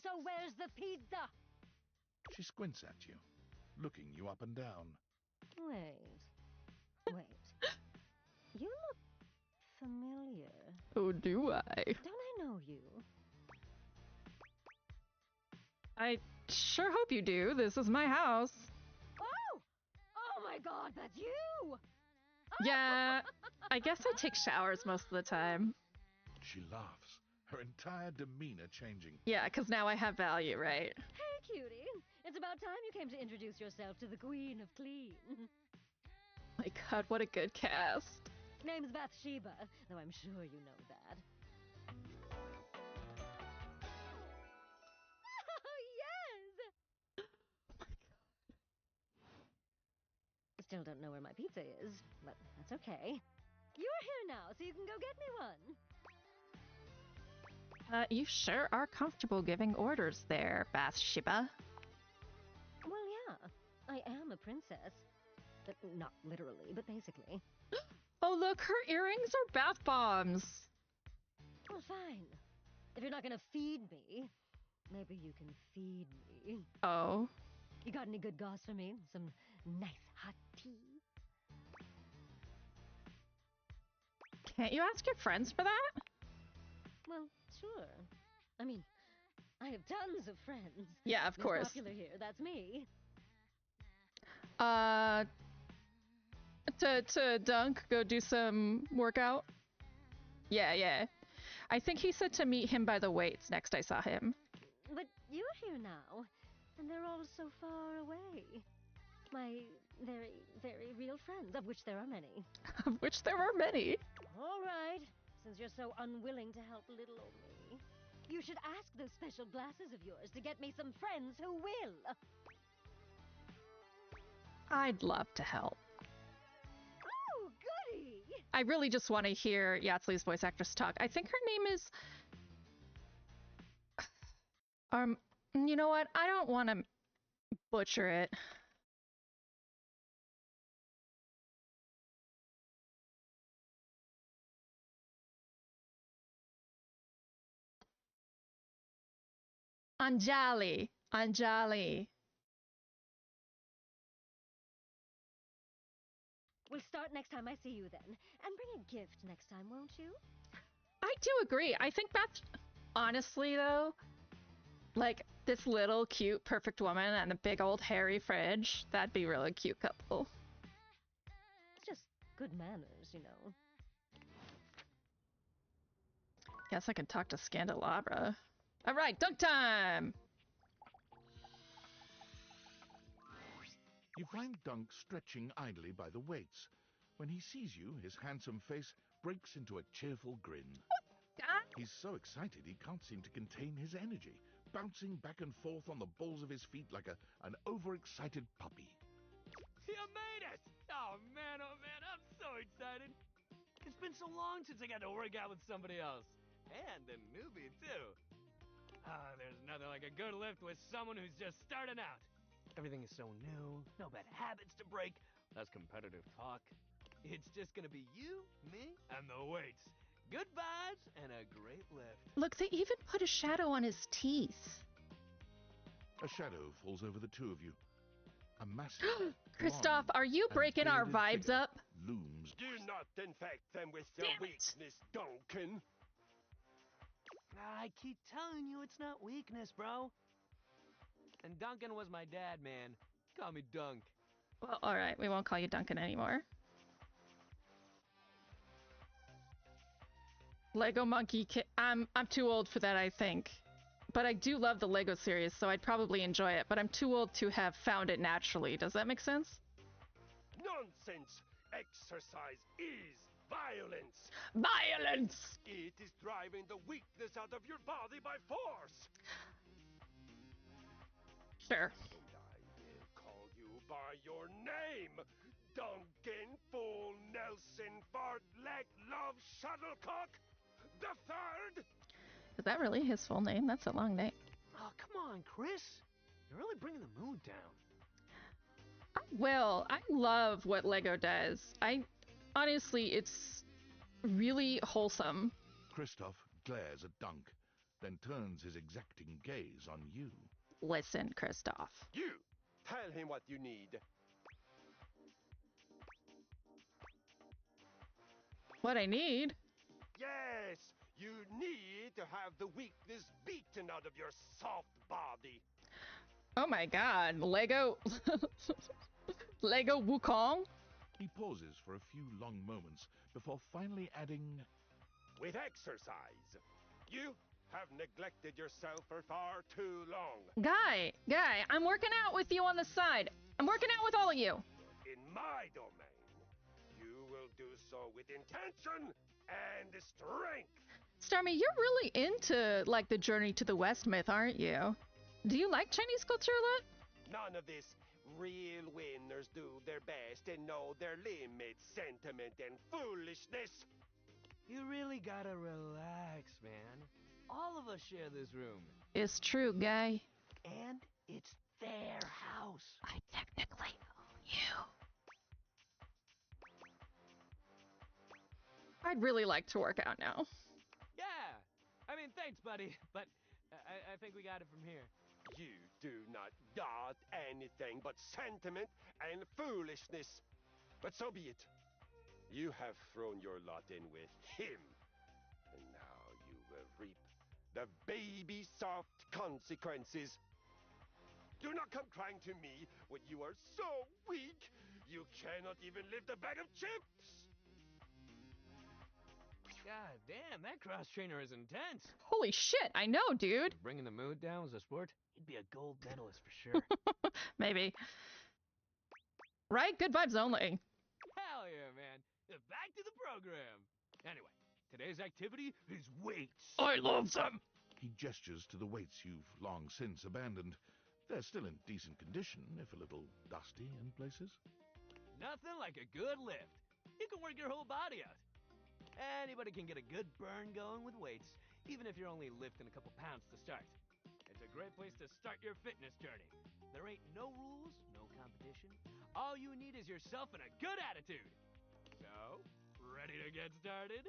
So where's the pizza? She squints at you, looking you up and down. Wait. You look familiar. Oh, do I? Don't I know you? I sure hope you do. This is my house. Oh! Oh my god, that's you! Yeah, I guess I take showers most of the time. She laughs, her entire demeanor changing. Yeah, because now I have value, right? Hey, cutie. It's about time you came to introduce yourself to the Queen of Clean. My god, what a good cast. Name's Bathsheba, though I'm sure you know that. Oh, yes! Still don't know where my pizza is, but that's okay. You're here now, so you can go get me one. You sure are comfortable giving orders there, Bathsheba. Well, yeah. I am a princess. Not literally, but basically. Oh, look, her earrings are bath bombs. Well, fine. If you're not gonna feed me, Maybe you can feed me. Oh. You got any good goss for me? Some nice hot tea? Can't you ask your friends for that? Well, sure. I mean, I have tons of friends. Yeah, of course. Popular here, that's me. To Dunk, go do some workout? Yeah. I think he said to meet him by the weights next I saw him. But you're here now, and they're all so far away. My very, very real friends, of which there are many. Of which there are many. All right, since you're so unwilling to help little old me, you should ask those special glasses of yours to get me some friends who will. I'd love to help. Oh, goody! I really just want to hear Yatsli's voice actress talk. I think her name is... you know what? I don't want to butcher it. Anjali. We'll start next time I see you then. And bring a gift next time, won't you? I do agree. I think that's... Honestly, though, like, this little, cute, perfect woman and a big old hairy fridge, that'd be a really cute couple. It's just good manners, you know. Guess I can talk to Scandelabra. Alright, dunk time! You find Dunk stretching idly by the weights. When he sees you, his handsome face breaks into a cheerful grin. He's so excited he can't seem to contain his energy, bouncing back and forth on the balls of his feet like an overexcited puppy. You made it! Oh man, I'm so excited. It's been so long since I got to work out with somebody else. And a newbie, too. There's nothing like a good lift with someone who's just starting out. Everything is so new, no bad habits to break, less competitive talk. It's just gonna be you, me, and the weights. Good vibes and a great lift. Look, they even put a shadow on his teeth. A shadow falls over the two of you. A massive, Kristoff, are you breaking our vibes up? Looms. Do not infect them with your weakness, Duncan. I keep telling you it's not weakness, bro. And Duncan was my dad, man. Call me Dunk. Well, alright, we won't call you Duncan anymore. Lego Monkey I'm too old for that, I think. But I do love the Lego series, so I'd probably enjoy it, but I'm too old to have found it naturally. Does that make sense? Nonsense! Exercise is violence! Violence! It is driving the weakness out of your body by force! Sure. And I will call you by your name! Duncan Fool Nelson Fartleg Love Shuttlecock the Third! Is that really his full name? That's a long name. Oh, come on, Chris. You're really bringing the mood down. I will. I love what Lego does. Honestly, it's really wholesome. Kristoff glares at Dunk, then turns his exacting gaze on you. Listen, Kristoff. You! Tell him what you need. What I need? Yes! You need to have the weakness beaten out of your soft body. Oh my god, Lego... Lego Wukong? He pauses for a few long moments before finally adding... With exercise. You have neglected yourself for far too long. Guy, I'm working out with you on the side. I'm working out with all of you. In my domain, you will do so with intention and strength. Starmie, you're really into, like, the Journey to the West myth, aren't you? Do you like Chinese culture a lot? None of this real winners do their best and know their limits, sentiment, and foolishness. You really gotta relax, man. All of us share this room. It's true, Guy. And it's their house. I technically own you. I'd really like to work out now. Yeah. I mean, thanks, buddy. But I think we got it from here. You do not got anything but sentiment and foolishness. But so be it. You have thrown your lot in with him. And now you will reap the baby soft consequences. Do not come crying to me when you are so weak you cannot even lift a bag of chips. God damn, that cross trainer is intense. Holy shit, I know, dude. Bringing the mood down was a sport. He'd be a gold medalist for sure. Maybe. Right? Good vibes only. Hell yeah, man. Back to the program. Anyway, today's activity is weights. I love them! He gestures to the weights you've long since abandoned. They're still in decent condition, if a little dusty in places. Nothing like a good lift. You can work your whole body out. Anybody can get a good burn going with weights, even if you're only lifting a couple pounds to start. It's a great place to start your fitness journey. There ain't no rules, no competition. All you need is yourself and a good attitude. So, ready to get started?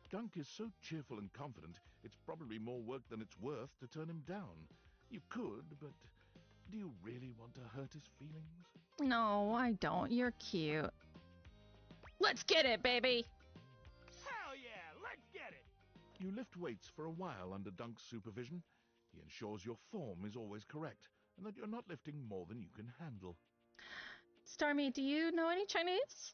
Dunk is so cheerful and confident, it's probably more work than it's worth to turn him down. You could, but do you really want to hurt his feelings? No, I don't. You're cute. Let's get it, baby! Hell yeah, let's get it! You lift weights for a while under Dunk's supervision. He ensures your form is always correct, and that you're not lifting more than you can handle. Starmie, do you know any Chinese?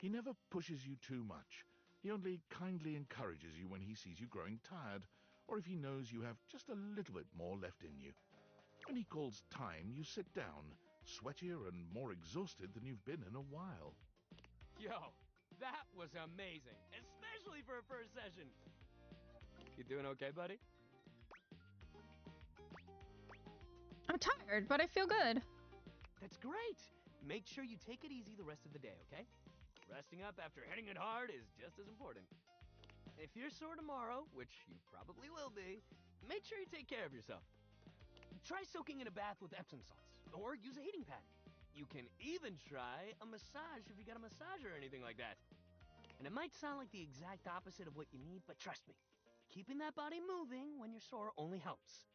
He never pushes you too much. He only kindly encourages you when he sees you growing tired, or if he knows you have just a little bit more left in you. When he calls time, you sit down, sweatier and more exhausted than you've been in a while. Yo, that was amazing, especially for a first session. You doing okay, buddy? I'm tired, but I feel good. That's great. Make sure you take it easy the rest of the day, okay? Resting up after hitting it hard is just as important. If you're sore tomorrow, which you probably will be, make sure you take care of yourself. Try soaking in a bath with Epsom salts, or use a heating pad. You can even try a massage if you got a massager or anything like that. And it might sound like the exact opposite of what you need, but trust me, keeping that body moving when you're sore only helps.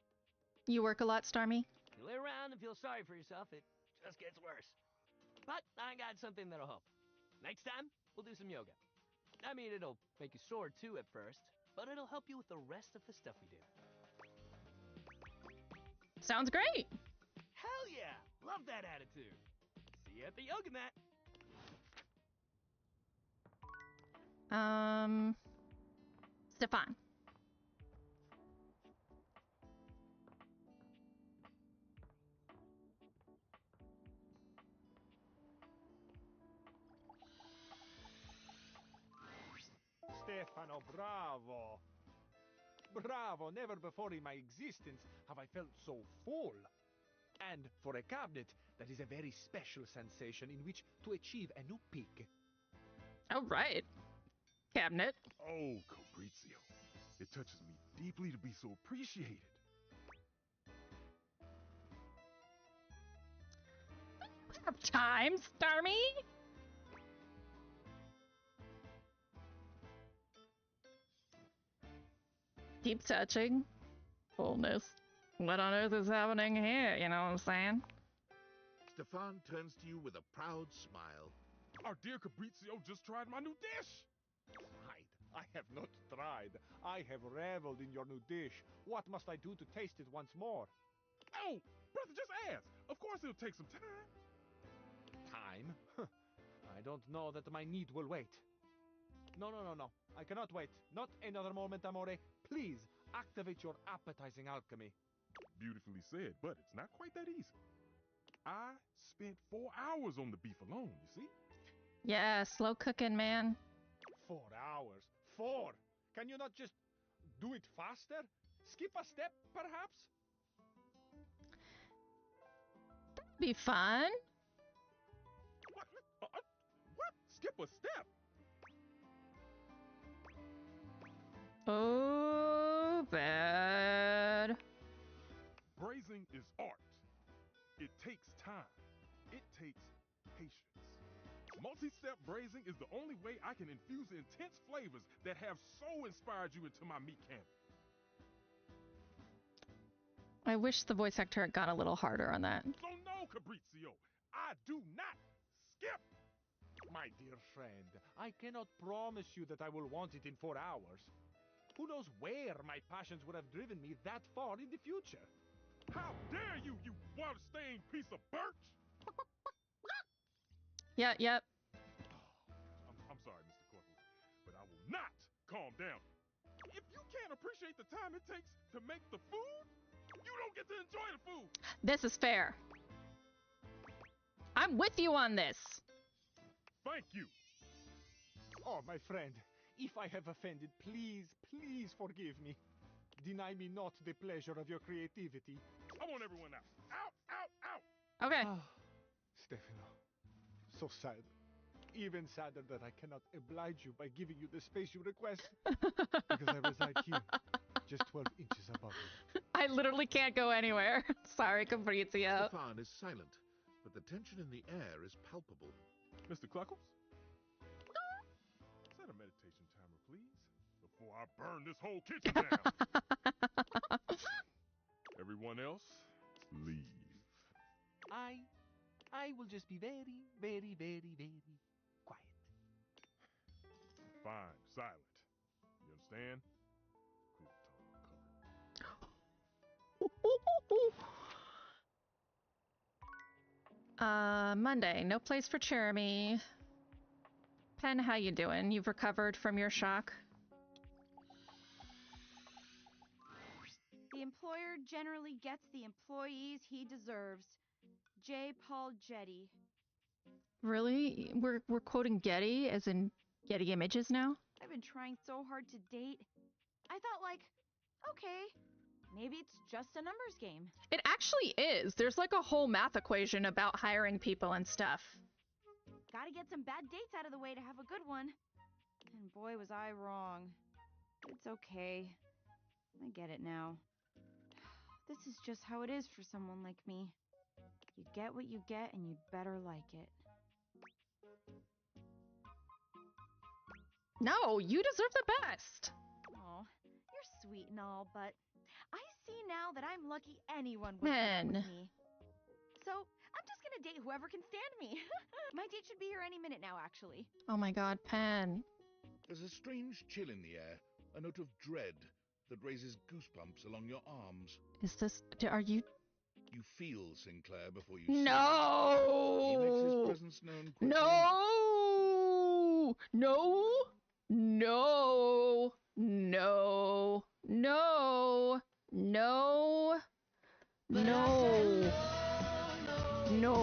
You work a lot, Starmie? You lay around and feel sorry for yourself, it just gets worse. But I got something that'll help. Next time, we'll do some yoga. I mean, it'll make you sore too at first, but it'll help you with the rest of the stuff we do. Sounds great! Hell yeah! Love that attitude. See you at the yoga mat. Stefan. Stefano, bravo! Bravo! Never before in my existence have I felt so full. And for a cabinet, that is a very special sensation in which to achieve a new peak. All right. Cabinet. Oh, Fabrizio. It touches me deeply to be so appreciated. Have time, Starmie! Deep touching. Fullness. What on earth is happening here? You know what I'm saying? Stefan turns to you with a proud smile. Our dear Fabrizio just tried my new dish. Tried? I have not tried. I have reveled in your new dish. What must I do to taste it once more? Oh, brother, just ask. Of course it'll take some time. Time? I don't know that my need will wait. No. I cannot wait. Not another moment, amore. Please, activate your appetizing alchemy. Beautifully said, but it's not quite that easy. I spent 4 hours on the beef alone, you see? Yeah, slow cooking, man. 4 hours? 4? Can you not just do it faster? Skip a step, perhaps? That'd be fun. What? Skip a step? Oh, bad. Braising is art. It takes time. It takes patience. Multi-step braising is the only way I can infuse the intense flavors that have so inspired you into my meat cannon. I wish the voice actor had got a little harder on that. So no, Fabrizio, I do not skip. My dear friend, I cannot promise you that I will want it in 4 hours. Who knows where my passions would have driven me that far in the future? How dare you, you water-stained piece of birch! Yep. I'm sorry, Mr. Cluckles, but I will not calm down. If you can't appreciate the time it takes to make the food, you don't get to enjoy the food. This is fair. I'm with you on this. Thank you. Oh, my friend, if I have offended, please, please forgive me. Deny me not the pleasure of your creativity. I want everyone out. Out. Okay. Stefano, so sad. Even sadder that I cannot oblige you by giving you the space you request. Because I reside here, just 12 inches above you. I literally can't go anywhere. Sorry, Fabrizio. Stefan is silent, but the tension in the air is palpable. Mr. Cluckles? Set a meditation timer, please, before I burn this whole kitchen down. Everyone else, leave. I will just be very, very, very, very quiet. Fine, silent. You understand? Cool talk, Monday, no place for Jeremy. Pen, how you doing? You've recovered from your shock? The employer generally gets the employees he deserves. J. Paul Getty. Really? We're quoting Getty as in Getty Images now? I've been trying so hard to date. I thought, like, okay, maybe it's just a numbers game. It actually is. There's like a whole math equation about hiring people and stuff. Gotta get some bad dates out of the way to have a good one. And boy, was I wrong. It's okay. I get it now. This is just how it is for someone like me. You get what you get, and you'd better like it. No, you deserve the best. Aw, you're sweet and all, but I see now that I'm lucky anyone would put up with me. So, I'm just gonna date whoever can stand me. My date should be here any minute now, actually. Oh my god, Pen. There's a strange chill in the air, a note of dread that raises goosebumps along your arms. Is this... are you... You feel Sinclair before you see him. No! He makes his presence known quickly enough. No! No! No! No! No! No! No! No! No!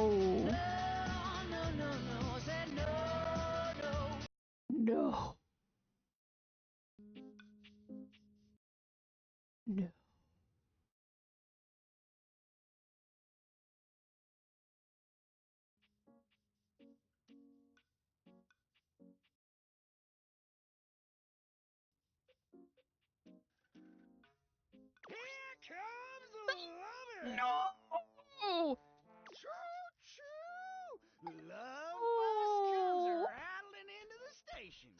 No. Here comes the lover! No! Choo-choo! Love bus comes rattling into the station.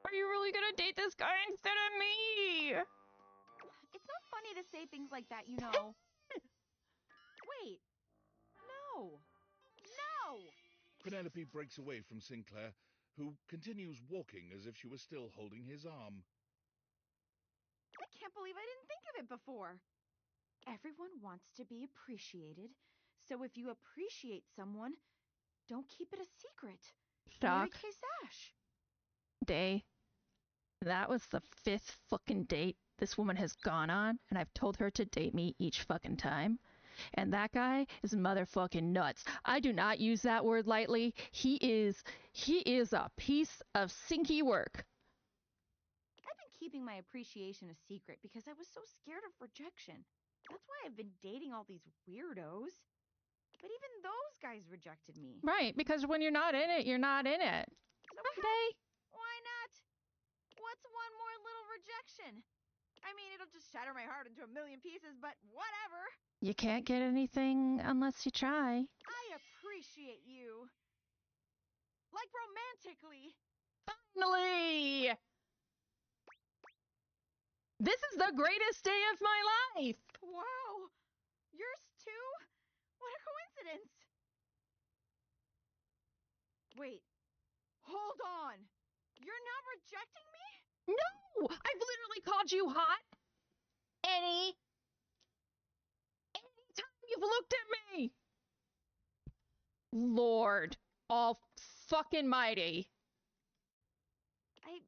Are you really gonna date this guy instead of me? It's not funny to say things like that, you know. Wait. No. No! Penelope breaks away from Sinclair, who continues walking as if she was still holding his arm. I can't believe I didn't think of it before. Everyone wants to be appreciated, so if you appreciate someone, don't keep it a secret. Mary Doc. Kay Sash. Day. That was the 5th fucking date this woman has gone on, and I've told her to date me each fucking time. And that guy is motherfucking nuts. I do not use that word lightly. He is a piece of sinky work. I've been keeping my appreciation a secret because I was so scared of rejection. That's why I've been dating all these weirdos. But even those guys rejected me. Right, because when you're not in it, you're not in it. So Day. Why not? What's one more little rejection? I mean, it'll just shatter my heart into a million pieces, but whatever. You can't get anything unless you try. I appreciate you. Like romantically. Finally! This is the greatest day of my life! Wow! Yours too? What a coincidence! Wait, hold on! You're not rejecting me? No! I've literally called you hot anytime you've looked at me! Lord, all fucking mighty. I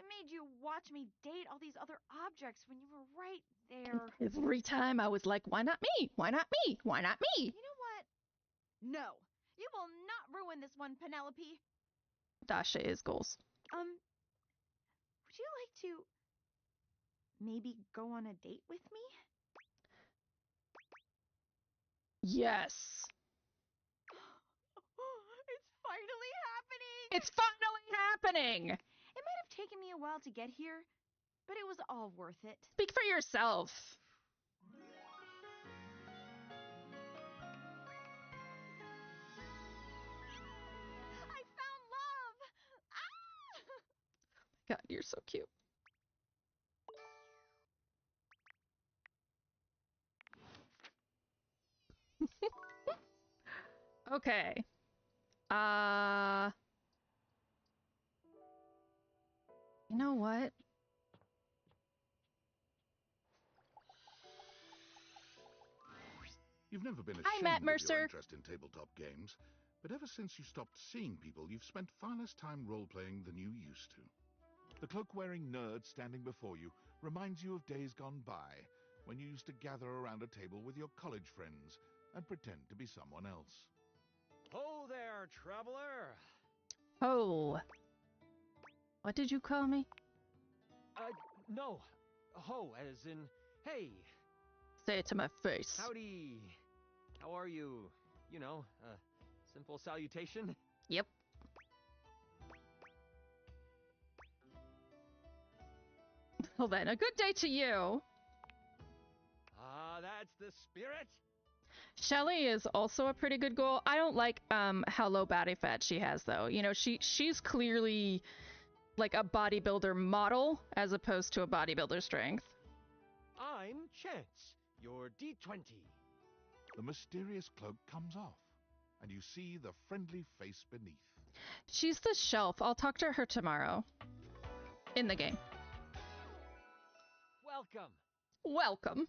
made you watch me date all these other objects when you were right there. Every time I was like, why not me? Why not me? Why not me? You know what? No, you will not ruin this one, Penelope. Dasha is goals. Would you like to maybe go on a date with me? Yes. It's finally happening! It's finally happening! It might have taken me a while to get here, but it was all worth it. Speak for yourself. I found love! Ah! God, you're so cute. Okay. You know what? You've never been Hi, Matt ashamed of your Mercer. interest in tabletop games, but ever since you stopped seeing people, you've spent far less time role-playing than you used to. The cloak-wearing nerd standing before you reminds you of days gone by, when you used to gather around a table with your college friends and pretend to be someone else. Ho there, traveler! Oh. What did you call me? No. Ho, as in, hey. Say it to my face. Howdy. How are you? You know, simple salutation. Yep. Well then, a good day to you. Ah, that's the spirit. Shelly is also a pretty good goal. I don't like how low body fat she has though. You know, she's clearly like a bodybuilder model as opposed to a bodybuilder strength. I'm Chance, your D20. The mysterious cloak comes off, and you see the friendly face beneath. She's the shelf. I'll talk to her tomorrow. In the game. Welcome. Welcome.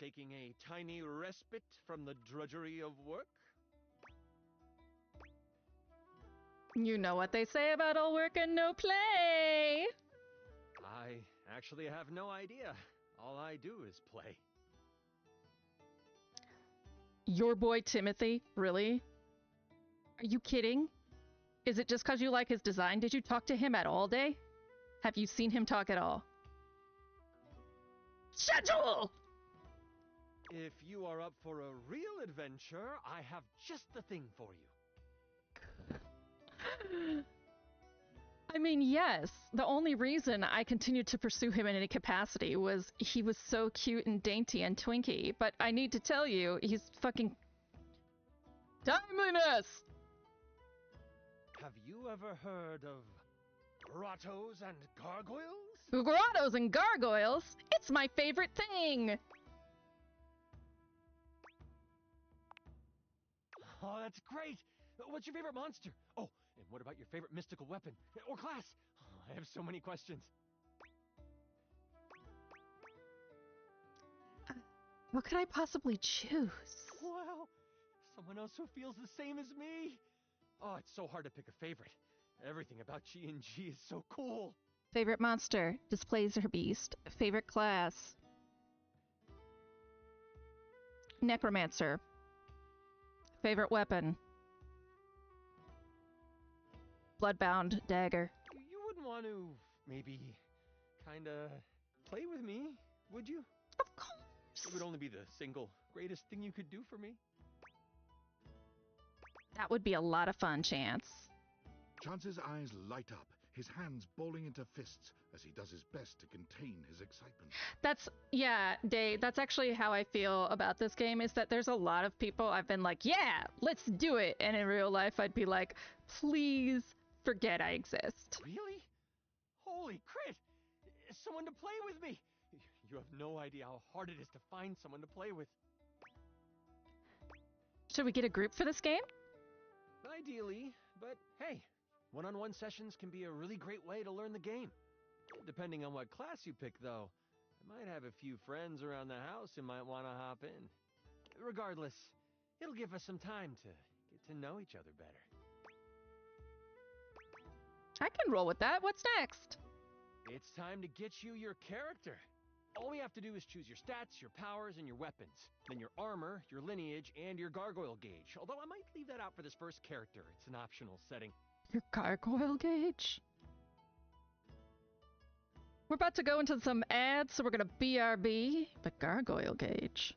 Taking a tiny respite from the drudgery of work? You know what they say about all work and no play. I actually have no idea. All I do is play. Your boy Timothy? Really? Are you kidding? Is it just because you like his design? Did you talk to him at all day? Have you seen him talk at all? Schedule! If you are up for a real adventure, I have just the thing for you. I mean, yes. The only reason I continued to pursue him in any capacity was he was so cute and dainty and twinky. But I need to tell you, he's fucking... timeliness! Have you ever heard of grottos and gargoyles? Grottos and gargoyles? It's my favorite thing! Oh, that's great! What's your favorite monster? Oh, and what about your favorite mystical weapon? Or class? Oh, I have so many questions. What could I possibly choose? Wow! Someone else who feels the same as me! Oh, it's so hard to pick a favorite. Everything about G&G is so cool! Favorite monster? Displays her beast. Favorite class? Necromancer. Favorite weapon? Bloodbound dagger. You wouldn't want to, maybe, kinda play with me, would you? Of course! It would only be the single greatest thing you could do for me. That would be a lot of fun, Chance. Chance's eyes light up, his hands balling into fists as he does his best to contain his excitement. Yeah, Dave, that's actually how I feel about this game, is that there's a lot of people I've been like, yeah, let's do it. And in real life, I'd be like, please forget I exist. Really? Holy crit! Someone to play with me! You have no idea how hard it is to find someone to play with. Should we get a group for this game? Ideally, but hey, one-on-one sessions can be a really great way to learn the game. Depending on what class you pick, though, I might have a few friends around the house who might want to hop in. Regardless, it'll give us some time to get to know each other better. I can roll with that. What's next? It's time to get you your character. All we have to do is choose your stats, your powers, and your weapons. Then your armor, your lineage, and your gargoyle gauge. Although I might leave that out for this first character. It's an optional setting. Your gargoyle gauge? We're about to go into some ads, so we're gonna BRB, but gargoyle gauge.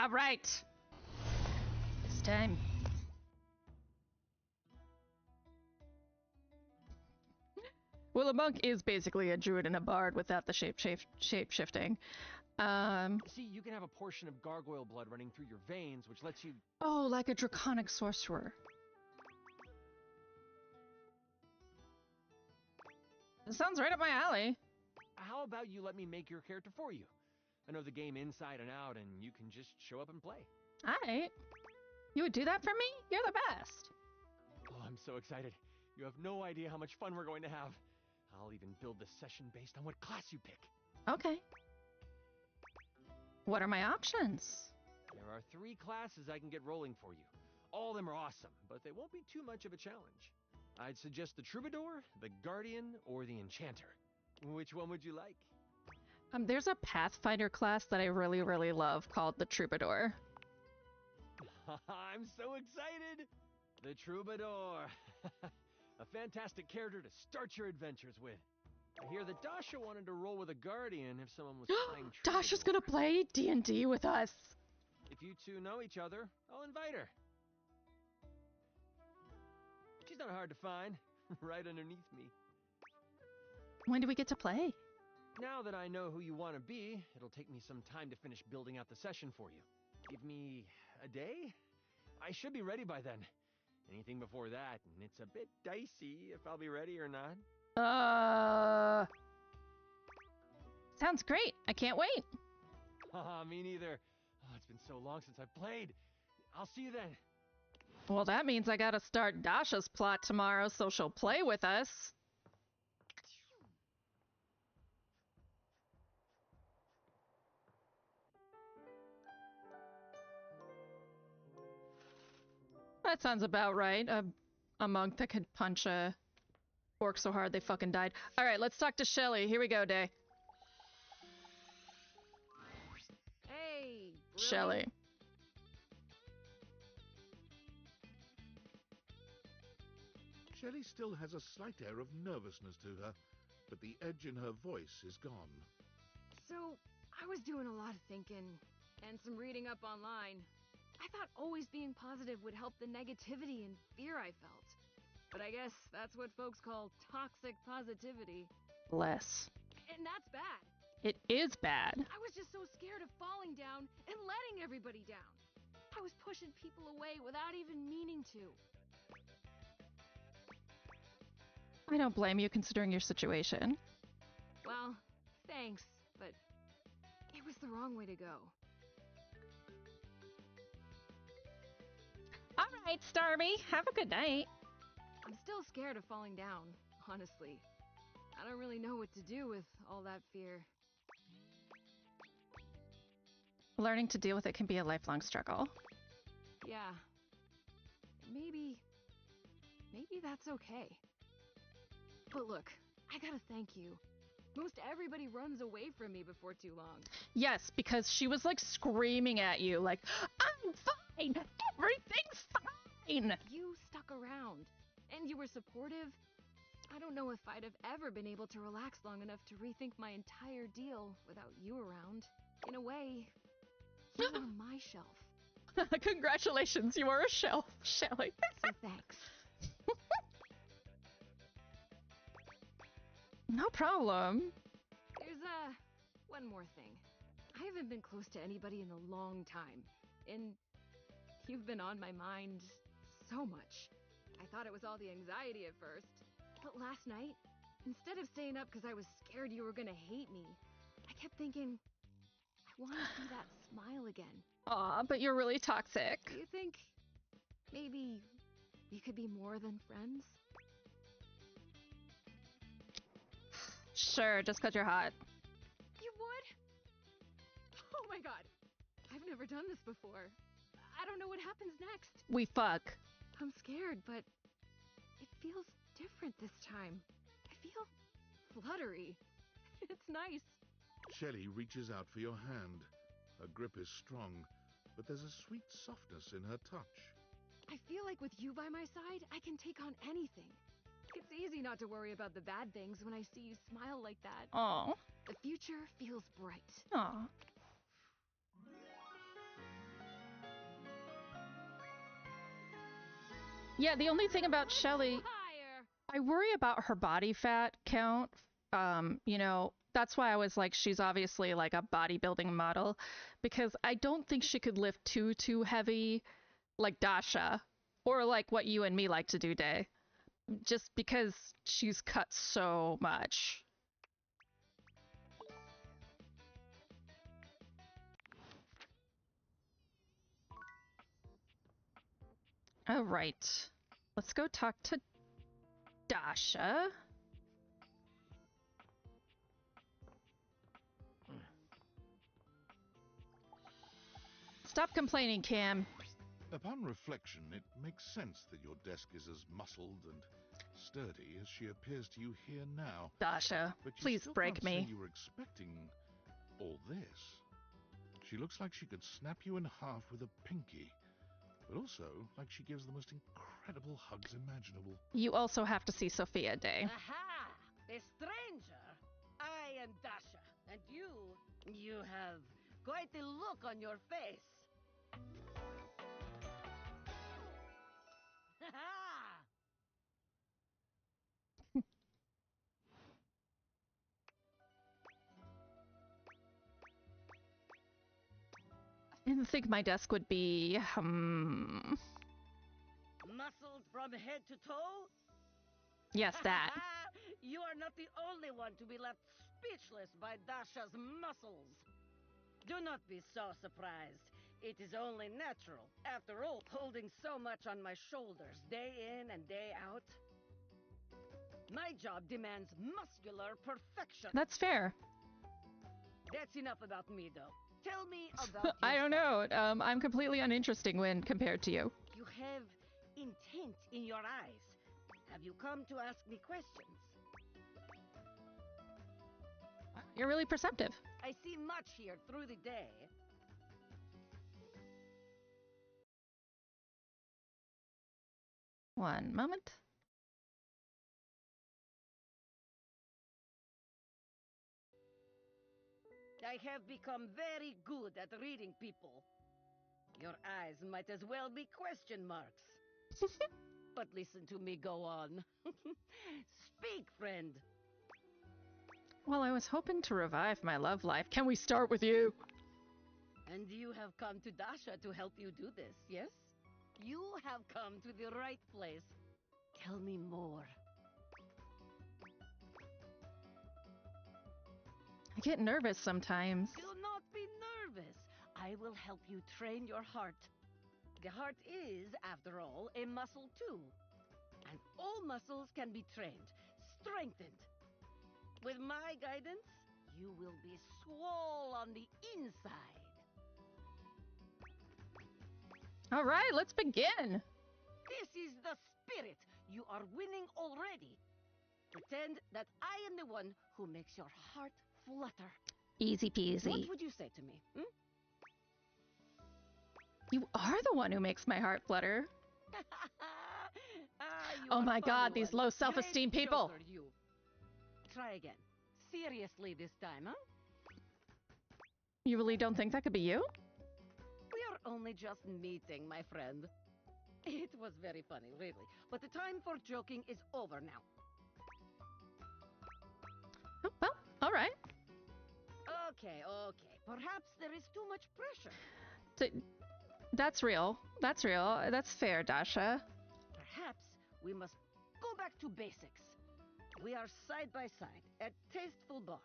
All right. It's time. Well, a monk is basically a druid and a bard without the shape shifting. See, you can have a portion of gargoyle blood running through your veins, which lets you... Oh, like a draconic sorcerer. It sounds right up my alley. How about you let me make your character for you? I know the game inside and out, and you can just show up and play. Alright. You would do that for me? You're the best. Oh, I'm so excited. You have no idea how much fun we're going to have. I'll even build the session based on what class you pick. Okay. What are my options? There are 3 classes I can get rolling for you. All of them are awesome, but they won't be too much of a challenge. I'd suggest the Troubadour, the Guardian, or the Enchanter. Which one would you like? There's a Pathfinder class that I really, really love called the Troubadour. I'm so excited! The Troubadour. A fantastic character to start your adventures with. I hear that Dasha wanted to roll with a Guardian if someone was playing Troubadour. Dasha's gonna play D&D with us. If you two know each other, I'll invite her. She's not hard to find, right underneath me. When do we get to play? Now that I know who you want to be, it'll take me some time to finish building out the session for you. Give me a day? I should be ready by then. Anything before that, and it's a bit dicey if I'll be ready or not. Sounds great. I can't wait. Me neither. Oh, it's been so long since I played. I'll see you then. Well, that means I gotta start Dasha's plot tomorrow so she'll play with us. That sounds about right. A monk that could punch a orc so hard they fucking died. Alright, let's talk to Shelly. Here we go, Day. Hey, Shelly. Shelley still has a slight air of nervousness to her, but the edge in her voice is gone. So, I was doing a lot of thinking and some reading up online. I thought always being positive would help the negativity and fear I felt. But I guess that's what folks call toxic positivity. Bless. And that's bad. It is bad. I was just so scared of falling down and letting everybody down. I was pushing people away without even meaning to. I don't blame you considering your situation. Well, thanks, but it was the wrong way to go. Alright, Starby. Have a good night. I'm still scared of falling down, honestly. I don't really know what to do with all that fear. Learning to deal with it can be a lifelong struggle. Yeah. Maybe that's okay. But look, I gotta thank you. Most everybody runs away from me before too long. Yes, because she was like screaming at you, like, I'm fine! Everything's fine! You stuck around, and you were supportive. I don't know if I'd have ever been able to relax long enough to rethink my entire deal without you around. In a way, you were my shelf. Congratulations, you are a shelf, Shelly. So thanks. No problem. There's one more thing. I haven't been close to anybody in a long time, and you've been on my mind so much. I thought it was all the anxiety at first, but last night, instead of staying up because I was scared you were gonna hate me, I kept thinking, I want to see that smile again. Aw, but you're really toxic. Do you think maybe we could be more than friends? Sure, just 'cause you're hot. You would? Oh my god. I've never done this before. I don't know what happens next. We fuck. I'm scared, but it feels different this time. I feel fluttery. It's nice. Shelley reaches out for your hand. Her grip is strong, but there's a sweet softness in her touch. I feel like with you by my side, I can take on anything. It's easy not to worry about the bad things when I see you smile like that. Aw. The future feels bright. Aw. Yeah, the only thing about Shelly, I worry about her body fat count. You know, that's why I was like, she's obviously like a bodybuilding model, because I don't think she could lift too heavy like Dasha, or like what you and me like to do, Day. Just because she's cut so much. All right. Let's go talk to Dasha. Stop complaining, Cam. Upon reflection, it makes sense that your desk is as muscled and sturdy as she appears to you here now. Dasha, But you please still break can't me. say you were expecting all this. She looks like she could snap you in half with a pinky, but also like she gives the most incredible hugs imaginable. You also have to see Sophia, Day. Aha! A stranger! I am Dasha, and you have quite a look on your face. I didn't think my desk would be, Muscled from head to toe? Yes, that. You are not the only one to be left speechless by Dasha's muscles. Do not be so surprised. It is only natural. After all, holding so much on my shoulders day in and day out. My job demands muscular perfection. That's fair. That's enough about me, though. Tell me about I don't yourself. know. I'm completely uninteresting when compared to you. You have intent in your eyes. Have you come to ask me questions? You're really perceptive. I see much here through the day. One moment. I have become very good at reading people. Your eyes might as well be question marks. But listen to me go on. Speak, friend. Well, I was hoping to revive my love life. Can we start with you? And you have come to Dasha to help you do this, yes? You have come to the right place. Tell me more. I get nervous sometimes. Do not be nervous. I will help you train your heart. The heart is, after all, a muscle too. And all muscles can be trained, strengthened. With my guidance, you will be swole on the inside. All right, let's begin. This is the spirit. You are winning already. Pretend that I am the one who makes your heart flutter. Easy peasy. What would you say to me? You are the one who makes my heart flutter. You Oh are my god, funny these one. low self-esteem Great people. joker, you. Try again. Seriously this time, huh? You really don't think that could be you? We are only just meeting, my friend. It was very funny, really. But the time for joking is over now. Oh, well, all right. Okay. Perhaps there is too much pressure. That's real. That's real. That's fair, Dasha. Perhaps we must go back to basics. We are side by side at Tasteful Bar.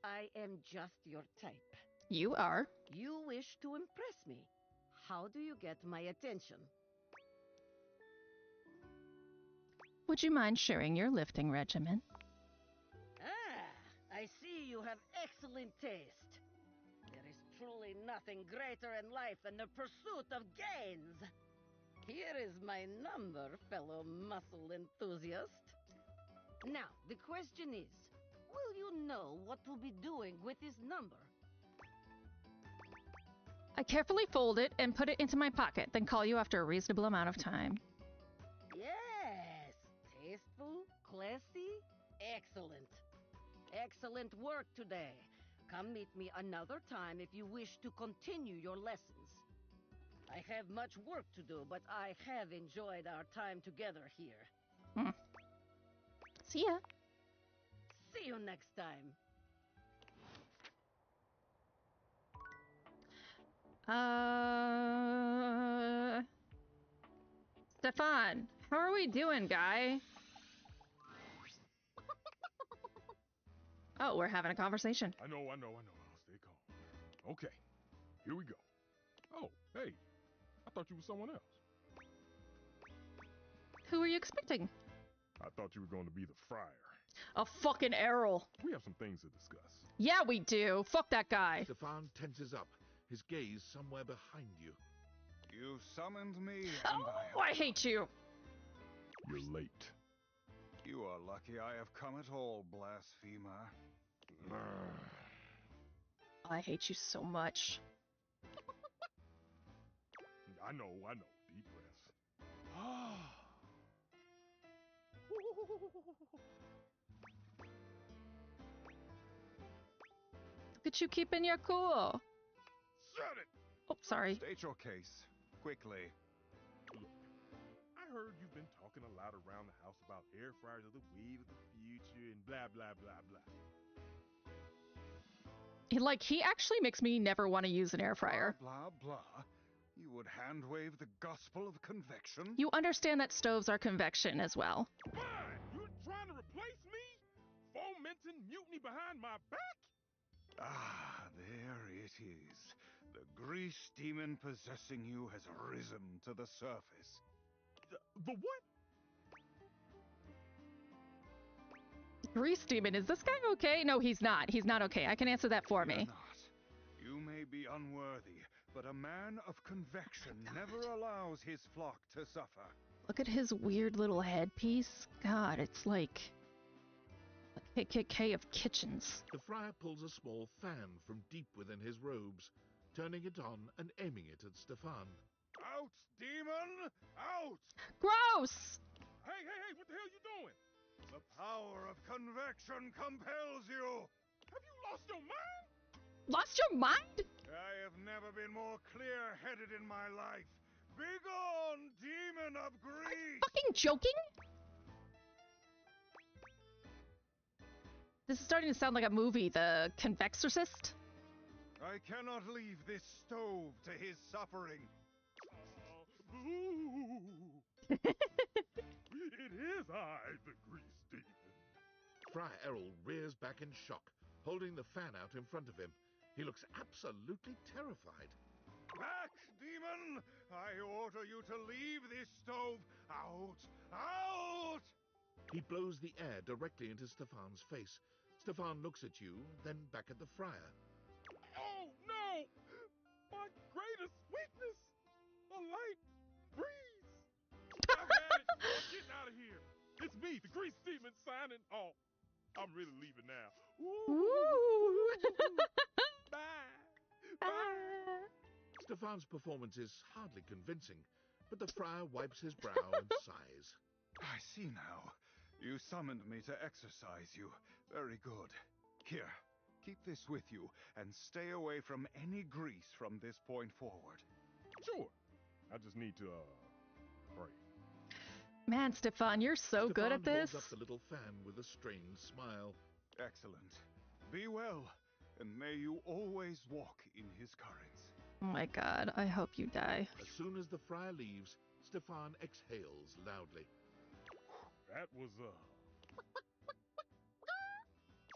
I am just your type. You are. You wish to impress me. How do you get my attention? Would you mind sharing your lifting regimen? I see you have excellent taste. There is truly nothing greater in life than the pursuit of gains. Here is my number, fellow muscle enthusiast. Now, the question is, will you know what to be doing with this number? I carefully fold it and put it into my pocket, then call you after a reasonable amount of time. Yes! Tasteful, classy, excellent. Excellent work today. Come meet me another time if you wish to continue your lessons. I have much work to do, but I have enjoyed our time together here. See ya. See you next time. Stefan, how are we doing, guy? Oh, we're having a conversation. I know. I'll stay calm. Okay, here we go. Oh, hey, I thought you were someone else. Who were you expecting? I thought you were going to be the friar. A fucking Errol. We have some things to discuss. Yeah, we do. Fuck that guy. Stefan tenses up, his gaze somewhere behind you. You summoned me, Oh, I hate you. You're late. You are lucky I have come at all, blasphemer. I hate you so much. I know. Deep breaths. Look at you keeping your cool. Shut it! Oh, sorry. State your case, quickly. Look, I heard you've been talking a lot around the house about air fryers are the wave of the future and blah, blah, blah, blah. He actually makes me never want to use an air fryer. Blah, blah, blah. You would hand wave the gospel of convection? You understand that stoves are convection as well. Fine! You're trying to replace me? inventing mutiny behind my back? Ah, there it is. The grease demon possessing you has risen to the surface. The what? Grease demon, is this guy okay? No, he's not. He's not okay. I can answer that for me. Not. You may be unworthy, but a man of convection never allows his flock to suffer. Look at his weird little headpiece. God, it's like a KKK of kitchens. The friar pulls a small fan from deep within his robes, turning it on and aiming it at Stefan. Out, demon! Out! Gross! Hey, what the hell you doing? The power of convection compels you! Have you lost your mind? Lost your mind? I have never been more clear-headed in my life. Begone, demon of grease! Are you fucking joking? This is starting to sound like a movie, The Convexorcist. I cannot leave this stove to his suffering. Boo! It is I, the grease demon. Friar Errol rears back in shock, holding the fan out in front of him. He looks absolutely terrified. Back, demon! I order you to leave this stove. Out! Out! He blows the air directly into Stefan's face. Stefan looks at you, then back at the friar. Oh, no! My greatest weakness! A light breeze! I've had it! I'm getting out of here! It's me, the grease demon, signing off. I'm really leaving now. Woo! Bye! Bye! Stefan's performance is hardly convincing, but the friar wipes his brow and sighs. I see now. You summoned me to exercise you. Very good. Here, keep this with you, and stay away from any grease from this point forward. Sure. I just need to, pray. Man, Stefan, you're so good at this. Holds up the little fan with a strained smile. Excellent. Be well, and may you always walk in his currents. Oh my god, I hope you die. As soon as the friar leaves, Stefan exhales loudly. That was,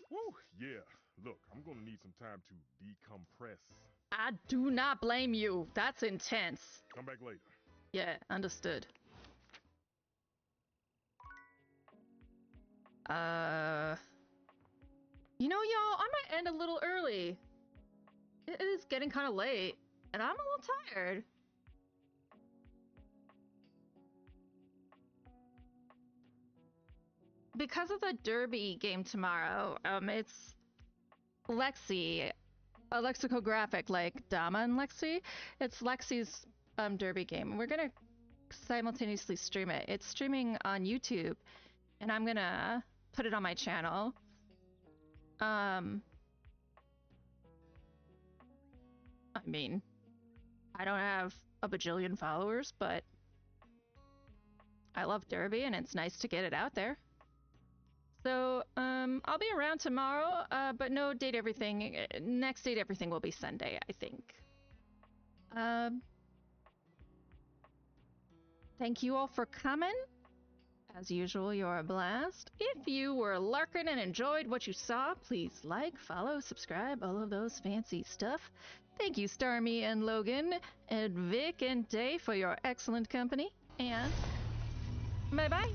Woo, yeah. Look, I'm gonna need some time to decompress. I do not blame you. That's intense. Come back later. Yeah, understood. You know, y'all, I might end a little early. It is getting kind of late, and I'm a little tired. Because of the Derby game tomorrow, it's Lexi, a lexicographic like Dama and Lexi. It's Lexi's Derby game. We're gonna simultaneously stream it. It's streaming on YouTube, and I'm gonna put it on my channel. I mean, I don't have a bajillion followers, but I love Derby, and it's nice to get it out there. So, I'll be around tomorrow, but no Date Everything. Next Date Everything will be Sunday, I think. Thank you all for coming. As usual, you're a blast. If you were lurking and enjoyed what you saw, please like, follow, subscribe, all of those fancy stuff. Thank you, Starmie and Logan, and Vic and Day for your excellent company. And bye-bye.